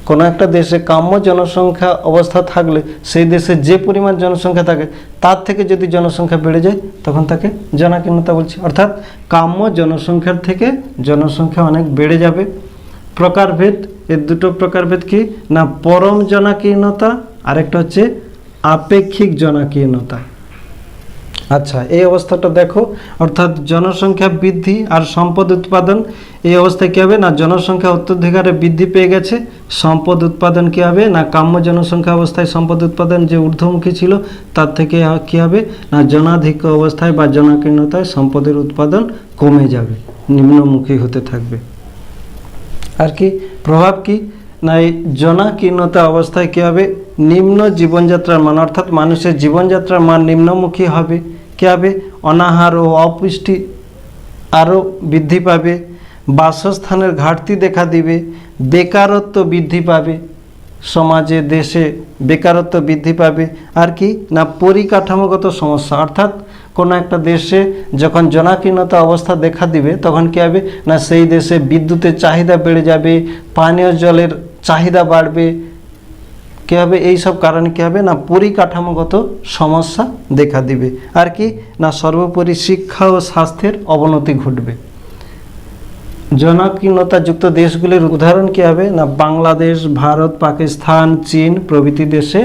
কোনো একটা দেশে কাম্য জনসংখ্যা অবস্থা থাকলে সেই দেশে যে পরিমাণ জনসংখ্যা থাকে তার থেকে যদি জনসংখ্যা বেড়ে যায় তখন তাকে জনাকীর্ণতা বলছি। অর্থাৎ কাম্য জনসংখ্যার থেকে জনসংখ্যা অনেক বেড়ে যাবে। প্রকারভেদ, এর দুটো প্রকারভেদ কি না পরম জনাকীর্ণতা, আরেকটা হচ্ছে আপেক্ষিক জনাকীর্ণতা। আচ্ছা, এই অবস্থাটা দেখো, অর্থাৎ জনসংখ্যা বৃদ্ধি আর সম্পদ উৎপাদন। এই অবস্থায় কী হবে না জনসংখ্যা অত্যধিক হারে বৃদ্ধি পেয়ে গেছে, সম্পদ উৎপাদন কী হবে না কাম্য জনসংখ্যা অবস্থায় সম্পদ উৎপাদন যে ঊর্ধ্বমুখী ছিল তার থেকে কী হবে না জনাধিক্য অবস্থায় বা জনাকীর্ণতায় সম্পদের উৎপাদন কমে যাবে, নিম্নমুখী হতে থাকবে। আর কি প্রভাব কি না এই জনাকীর্ণতা অবস্থায় কী হবে নিম্ন জীবনযাত্রার মান, অর্থাৎ মানুষের জীবনযাত্রার মান নিম্নমুখী হবে। কী হবে? অনাহার ও অপুষ্টি আরও বৃদ্ধি পাবে, বাসস্থানের ঘাটতি দেখা দিবে, বেকারত্ব বৃদ্ধি পাবে, সমাজে দেশে বেকারত্ব বৃদ্ধি পাবে। আর কি না পরিকাঠামোগত সমস্যা, অর্থাৎ কোনো একটা দেশে যখন জনাকীর্ণতা অবস্থা দেখা দিবে তখন কী হবে না সেই দেশে বিদ্যুতের চাহিদা বেড়ে যাবে, পানীয় জলের চাহিদা বাড়বে। কী হবে? এইসব কারণে কী হবে না পরিকাঠামোগত সমস্যা দেখা দিবে। আর কি না সর্বোপরি শিক্ষা ও স্বাস্থ্যের অবনতি ঘটবে। জনাকীর্ণতাযুক্ত দেশগুলির উদাহরণ কী হবে না বাংলাদেশ, ভারত, পাকিস্তান, চীন প্রভৃতি দেশে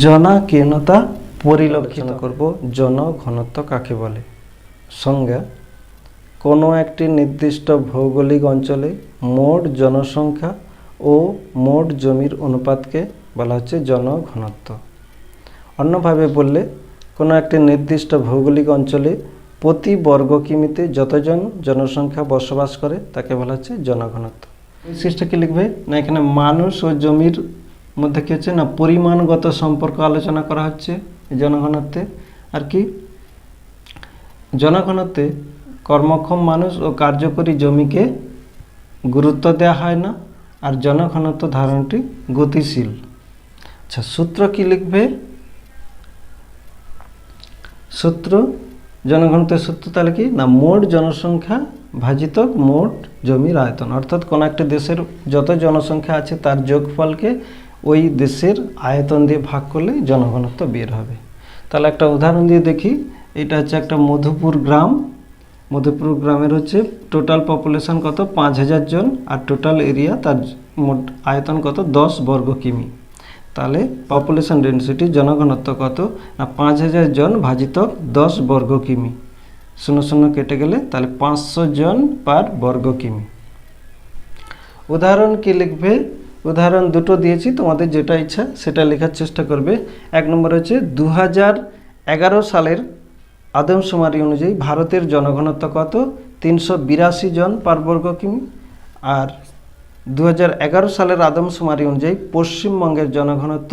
জনাকীর্ণতা পরিলক্ষিত করব। জনঘনত্ব কাকে বলে? সংজ্ঞা: কোনো একটি নির্দিষ্ট ভৌগোলিক অঞ্চলে মোট জনসংখ্যা ও মোট জমির অনুপাতকে বলা হচ্ছে জনঘনত্ব। অন্যভাবে বললে কোনো একটি নির্দিষ্ট ভৌগোলিক অঞ্চলে প্রতি বর্গ কিমিতে যতজন জনসংখ্যা বসবাস করে তাকে বলা হচ্ছে জনঘনত্ব। বৈশিষ্ট্য কি লিখবে না এখানে মানুষ ও জমির মধ্যে কি হচ্ছে না পরিমাণগত সম্পর্ক আলোচনা করা হচ্ছে জনঘনত্বে। আর কি জনঘনত্বে কর্মক্ষম মানুষ ও কার্যকরী জমিকে গুরুত্ব দেওয়া হয় না, আর জনঘনত্ব ধারণাটি গতিশীল। আচ্ছা, সূত্র কি লিখবে? সূত্র জনঘনত্বের সূত্র তাহলে কি না মোট জনসংখ্যা ভাজিত মোট জমির আয়তন, অর্থাৎ কোনো একটা দেশের যত জনসংখ্যা আছে তার যোগফলকে ওই দেশের আয়তন দিয়ে ভাগ করলে জনঘনত্ব বের হবে। তাহলে একটা উদাহরণ দিয়ে দেখি। এটা হচ্ছে একটা মধুপুর গ্রাম। মধুপুর গ্রামের হচ্ছে টোটাল পপুলেশন কত 5000 জন, আর টোটাল এরিয়া তার মোট আয়তন কত 10 বর্গ কিমি। তাহলে পপুলেশন ডেন্সিটি জনঘনত্ব কত না 5000 জন ভাজিত 10 বর্গ কিমি, 0 কেটে গেলে তাহলে 500 জন পার বর্গ কিমি। উদাহরণ কি লিখবে? উদাহরণ দুটো দিয়েছি, তোমাদের যেটা ইচ্ছা সেটা লেখার চেষ্টা করবে। 1 নম্বর হচ্ছে 2011 সালের আদমশুমারি অনুযায়ী ভারতের জনঘনত্ব কত 382 জন পার বর্গ কিমি, আর 2011 সালের আদমশুমারি অনুযায়ী পশ্চিমবঙ্গের জনঘনত্ব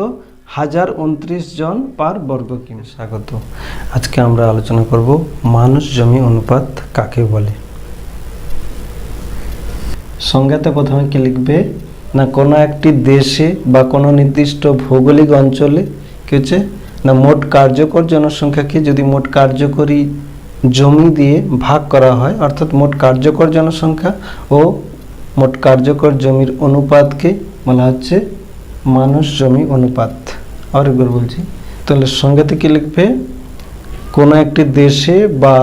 1029 জন পার বর্গ কিমি। স্বাগত। আজকে আমরা আলোচনা করব মানুষ জমি অনুপাত কাকে বলে। সংজ্ঞাতে প্রথমে কি লিখবে না কোনো একটি দেশে বা কোনো নির্দিষ্ট ভৌগোলিক অঞ্চলে কি হচ্ছে না মোট কার্যকর জনসংখ্যাকে যদি মোট কার্যকরী জমি দিয়ে ভাগ করা হয়, অর্থাৎ মোট কার্যকর জনসংখ্যা ও মোট কার্যকর জমির অনুপাতকে বলা হচ্ছে মানুষ জমি অনুপাত। আর একবার বলছি, তাহলে সংজ্ঞাতে কি লিখবে কোনো একটি দেশে বা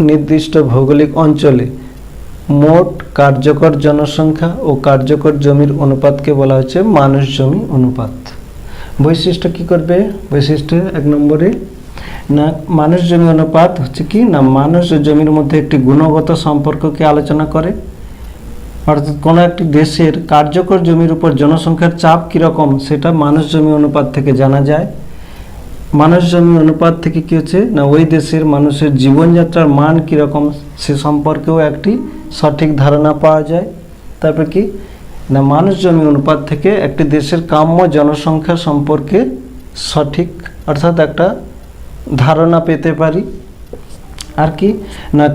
নির্দিষ্ট ভৌগোলিক অঞ্চলে মোট কার্যকর জনসংখ্যা ও কার্যকর জমির অনুপাতকে বলা হচ্ছে মানুষ জমি অনুপাত। বৈশিষ্ট্য কি করবে? বৈশিষ্ট্য 1 নম্বরে না মানুষ জমি অনুপাত হচ্ছে কি না মানুষ ও জমির মধ্যে একটি গুণগত সম্পর্ককে আলোচনা করে, অর্থাৎ কোনো একটি দেশের কার্যকর জমির উপর জনসংখ্যার চাপ কীরকম সেটা মানুষ জমি অনুপাত থেকে জানা যায়। মানুষ জমি অনুপাত থেকে কী হচ্ছে না ওই দেশের মানুষের জীবনযাত্রার মান কীরকম সে সম্পর্কেও একটি সঠিক ধারণা পাওয়া যায়। তারপর কি না মানুষ জমি অনুপাত থেকে একটি দেশের কাম্য জনসংখ্যা সম্পর্কে সঠিক অর্থাৎ একটা ধারণা পেতে পারি। আর কি না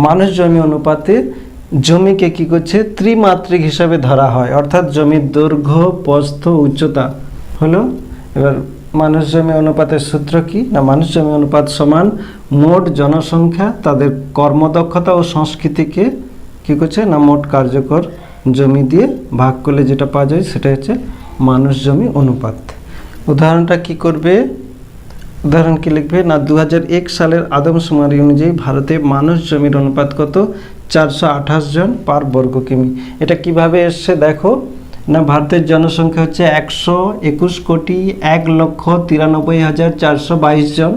মানুষ জমি অনুপাতে জমিকে কি করছে ত্রিমাত্রিক হিসাবে ধরা হয়, অর্থাৎ জমির দৈর্ঘ্য প্রস্থ উচ্চতা হলো। এবার মানুষ জমি অনুপাতের সূত্র কি না মানুষ জমি অনুপাত সমান মোট জনসংখ্যা তাদের কর্মদক্ষতা ও সংস্কৃতিকে কি করছে না মোট কার্যকর জমি দিয়ে ভাগ করলে যেটা পাওয়া যায় সেটা হচ্ছে মানুষ জমি অনুপাত। উদাহরণটা কি করবে? উদাহরণ কি লিখবে না 2001 সালের আদমশুমারি অনুযায়ী ভারতে মানুষ জমির অনুপাত কত 428 জন পার বর্গ কিমি। এটা কিভাবে এসছে দেখো না ভারতের জনসংখ্যা হচ্ছে 121,1,93,422 জন।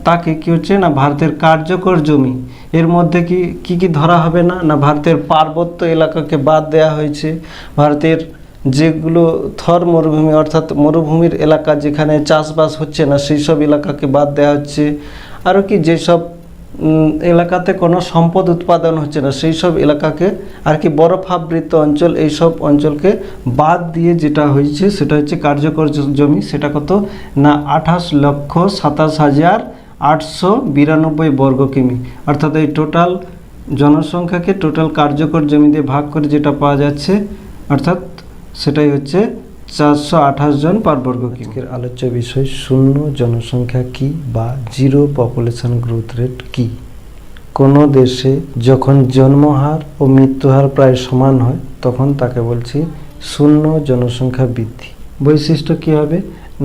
তাকে কি হচ্ছে না ভারতের কার্যকর জমি এর মধ্যে কি কি ধরা হবে না না ভারতের পার্বত্য এলাকাকে বাদ দেওয়া হয়েছে, ভারতের যেগুলো থর মরুভূমি অর্থাৎ মরুভূমির এলাকা যেখানে চাষবাস হচ্ছে না সেই সব এলাকাকে বাদ দেওয়া হচ্ছে, আরও কি যেসব এলাকাতে কোনো সম্পদ উৎপাদন হচ্ছে না সেই সব এলাকাকে আর কি বরফাবৃত অঞ্চল এই সব অঞ্চলকে বাদ দিয়ে যেটা হয়েছে সেটা হচ্ছে কার্যকর জমি। সেটা কত না 28,27,892 বর্গ কিমি, অর্থাৎ এই টোটাল জনসংখ্যাকে টোটাল কার্যকর জমি দিয়ে ভাগ করে যেটা পাওয়া যাচ্ছে অর্থাৎ সেটাই হচ্ছে 428 জন পার বর্গ কিমি। আলোচ্য বিষয় শূন্য জনসংখ্যা কি বা জিরো পপুলেশন গ্রোথ রেট কি। কোনো দেশে যখন জন্মহার ও মৃত্যুহার প্রায় সমান হয় তখন তাকে বলছি শূন্য জনসংখ্যা বৃদ্ধি। বৈশিষ্ট্য কি হবে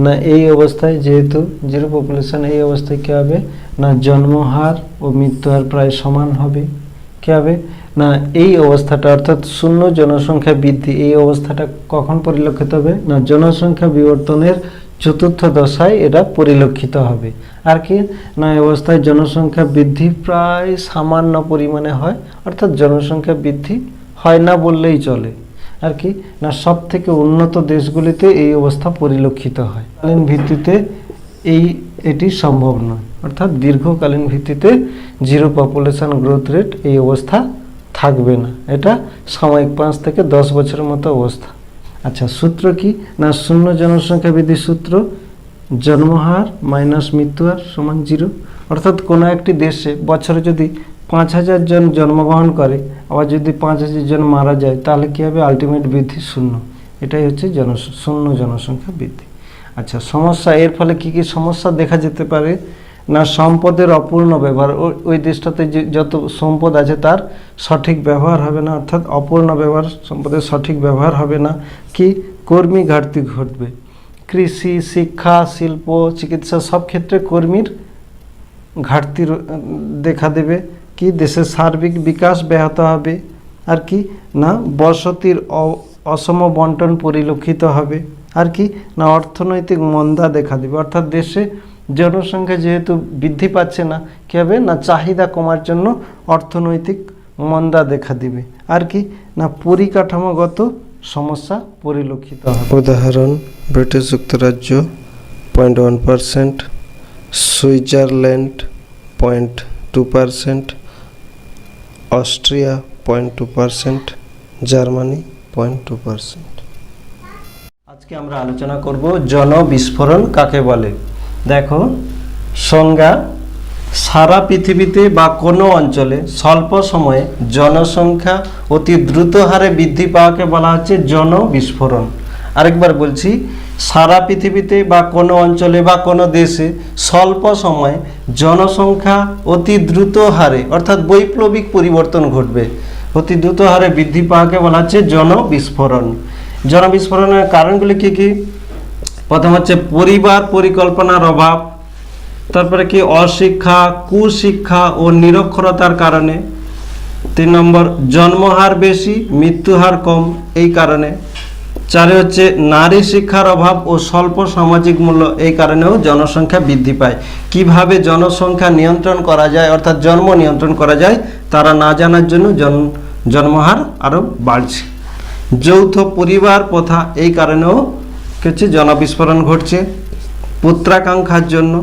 না এই অবস্থায় যেহেতু জিরো পপুলেশন এই অবস্থায় কী হবে না জন্মহার ও মৃত্যুহার প্রায় সমান হবে। কী হবে না এই অবস্থাটা অর্থাৎ শূন্য জনসংখ্যা বৃদ্ধি এই অবস্থাটা কখন পরিলক্ষিত হবে না জনসংখ্যা বিবর্তনের চতুর্থ দশায় এটা পরিলক্ষিত হবে। আর কি না এই অবস্থায় জনসংখ্যা বৃদ্ধি প্রায় সামান্য পরিমাণে হয়, অর্থাৎ জনসংখ্যা বৃদ্ধি হয় না বললেই চলে। আর কি না সব থেকে উন্নত দেশগুলিতে এই অবস্থা পরিলক্ষিত হয়, কালীন ভিত্তিতে এটি সম্ভব নয়, অর্থাৎ দীর্ঘকালীন ভিত্তিতে জিরো পপুলেশন গ্রোথ রেট এই অবস্থা থাকবে না, এটা সাময়িক 5 থেকে 10 বছরের মতো অবস্থা। আচ্ছা, সূত্র কি না শূন্য জনসংখ্যা বৃদ্ধি সূত্র, জন্মহার মাইনাস মৃত্যুহার সমান 0। অর্থাৎ কোনো একটি দেশে বছরে যদি 5000 জন জন্মগ্রহণ করে, আবার যদি 5000 জন মারা যায়, তাহলে কী হবে? আলটিমেট বৃদ্ধি 0। এটাই হচ্ছে শূন্য জনসংখ্যা বৃদ্ধি। আচ্ছা, সমস্যা, এর ফলে কি কি সমস্যা দেখা যেতে পারে না সম্পদের অপূর্ণ ব্যবহার, ওই দেশটাতে যে যত সম্পদ আছে তার সঠিক ব্যবহার হবে না, অর্থাৎ অপূর্ণ ব্যবহার, সম্পদের সঠিক ব্যবহার হবে না। কি কর্মী ঘাটতি ঘটবে, কৃষি, শিক্ষা, শিল্প, চিকিৎসা সব ক্ষেত্রে কর্মীর ঘাটতি দেখা দেবে। কি দেশের সার্বিক বিকাশ ব্যাহত হবে। আর কি না বসতির অসম বন্টন পরিলক্ষিত হবে। আর কি না অর্থনৈতিক মন্দা দেখা দেবে, অর্থাৎ দেশে জনসংখ্যা যেহেতু বৃদ্ধি পাচ্ছে না, কী হবে না চাহিদা কমার জন্য অর্থনৈতিক মন্দা দেখা দিবে। আর কি না পরিকাঠামোগত সমস্যা পরিলক্ষিত হবে। উদাহরণ ব্রিটিশ যুক্তরাজ্য 0.1%, সুইজারল্যান্ড 0.2%, অস্ট্রিয়া 0.2%, জার্মানি 0.2%। আজকে আমরা আলোচনা করব জনবিস্ফোরণ কাকে বলে। দেখো, সংজ্ঞা, সারা পৃথিবীতে বা কোনো অঞ্চলে স্বল্প সময়ে জনসংখ্যা অতি দ্রুত হারে বৃদ্ধি পাওয়াকে বলা হচ্ছে জনবিস্ফোরণ। আরেকবার বলছি, সারা পৃথিবীতে বা কোনো অঞ্চলে বা কোনো দেশে স্বল্প সময়ে জনসংখ্যা অতি দ্রুত হারে, অর্থাৎ বৈপ্লবিক পরিবর্তন ঘটবে, অতি দ্রুত হারে বৃদ্ধি পাওয়াকে বলা হচ্ছে জনবিস্ফোরণ। জনবিস্ফোরণের কারণগুলি কি কি? প্রথম হচ্ছে পরিবার পরিকল্পনার অভাব, তারপরে কি অশিক্ষা, কুশিক্ষা ও নিরক্ষরতার কারণে। 3 নম্বর জন্মহার বেশি, মৃত্যুহার কম, এই কারণে। 4 হচ্ছে নারী শিক্ষার অভাব ও স্বল্প সামাজিক মূল্য, এই কারণেও জনসংখ্যা বৃদ্ধি পায়। কিভাবে জনসংখ্যা নিয়ন্ত্রণ করা যায়, অর্থাৎ জন্ম নিয়ন্ত্রণ করা যায়, তারা না জানার জন্য জন্মহার আরও বাড়ছে। যৌথ পরিবার প্রথা, এই কারণেও কিছু জনবিস্ফোরণ ঘটছে। পুত্রাকাঙ্ক্ষার জন্য।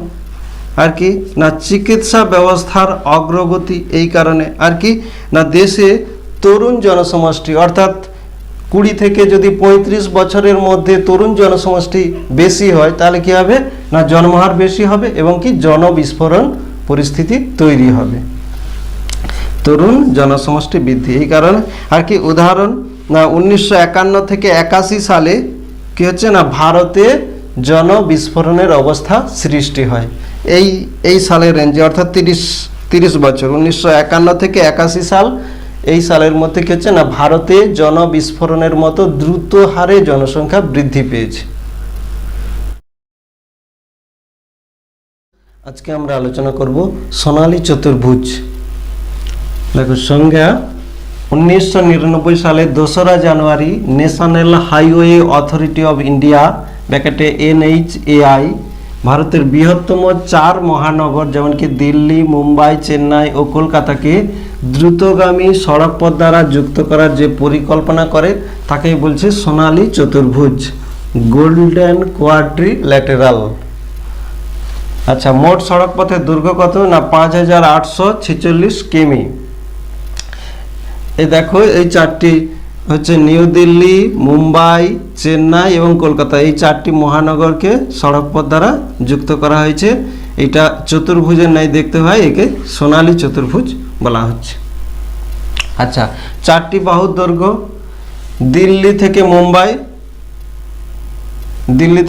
আর কি না চিকিৎসা ব্যবস্থার অগ্রগতি, এই কারণে। আর কি না দেশে তরুণ জনসমষ্টি, অর্থাৎ 20 থেকে যদি 35 বছরের মধ্যে তরুণ জনসমষ্টি বেশি হয়, তাহলে কি হবে না জন্মহার বেশি হবে এবং কি জনবিস্ফোরণ পরিস্থিতি তৈরি হবে। তরুণ জনসমষ্টি বৃদ্ধি, এই কারণে। আর কি উদাহরণ না 1951 থেকে 81 সালে কি হচ্ছে না ভারতে জনবিস্ফোরণের অবস্থা সৃষ্টি হয়। এই সালের রেঞ্জে, অর্থাৎ 30 বছর, 1951 থেকে 81 সাল, এই সালের মধ্যে কি হচ্ছে না ভারতে জনবিস্ফোরণের মতো দ্রুত হারে জনসংখ্যা বৃদ্ধি পেয়েছে। আজকে আমরা আলোচনা করব সোনালী চতুর্ভুজ। দেখো, সংজ্ঞা, 1999 সালে 2রা January national highway authority of India ব্র্যাকেটে NHAI ভারতের বৃহত্তম 4 মহানগর যেমন কি দিল্লি, মুম্বাই, চেন্নাই ও কলকাতাকে দ্রুতগামী সড়ক পথ দ্বারা যুক্ত করার যে পরিকল্পনা করে তাকেই বলছে সোনালী চতুর্ভুজ, গোল্ডেন কোয়াড্রিল্যাটেরাল। আচ্ছা, মোট সড়ক পথের দৈর্ঘ্য কত না 5846 কিমি। এই দেখো, এই 4টি হচ্ছে নিউ দিল্লি, মুম্বাই, চেন্নাই এবং কলকাতা, এই 4টি মহানগরকে সড়ক পথ দ্বারা যুক্ত করা হয়েছে। এটা চতুর্ভুজের ন্যায় দেখতে হয়, একে সোনালী চতুর্ভুজ বলা হচ্ছে। আচ্ছা, 4টি বাহুর দৈর্ঘ্য দিল্লি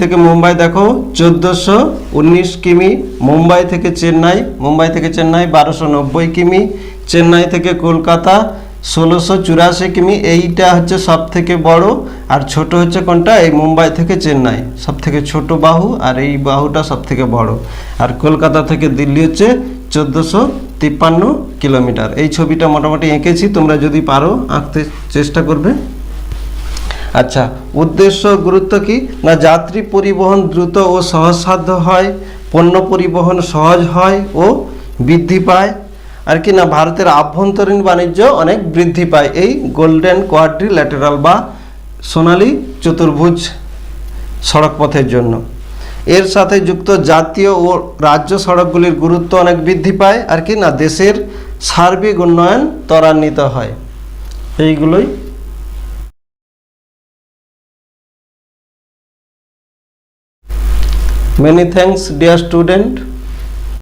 থেকে মুম্বাই দেখো 1419 কিমি, মুম্বাই থেকে চেন্নাই 1290 কিমি, চেন্নাই থেকে কলকাতা 1684 কিমি। এইটা হচ্ছে সব থেকে বড়, আর ছোট হচ্ছে কোনটা, এই মুম্বাই থেকে চেন্নাই সব থেকে ছোট বাহু, আর এই বাহুটা সব থেকে বড়। আর কলকাতা থেকে দিল্লি হচ্ছে 1453 কিলোমিটার। এই ছবিটা মোটামুটি এঁকেছি, তোমরা যদি পারো আঁকতে চেষ্টা করবে। আচ্ছা, উদ্দেশ্য গুরুত্ব কি না যাত্রী পরিবহন দ্রুত ও সহজসাধ্য হয়, পণ্য পরিবহন সহজ হয় ও বৃদ্ধি পায়। আর কি না ভারতের আভ্যন্তরীণ বাণিজ্য অনেক বৃদ্ধি পায় এই গোল্ডেন কোয়াড্রিল্যাটেরাল বা সোনালী চতুর্ভুজ সড়ক পথের জন্য। এর সাথে যুক্ত জাতীয় ও রাজ্য সড়কগুলির গুরুত্ব অনেক বৃদ্ধি পায়। আর কি না দেশের সার্বিক উন্নয়ন ত্বরান্বিত হয়। এইগুলোই। Many thanks dear student.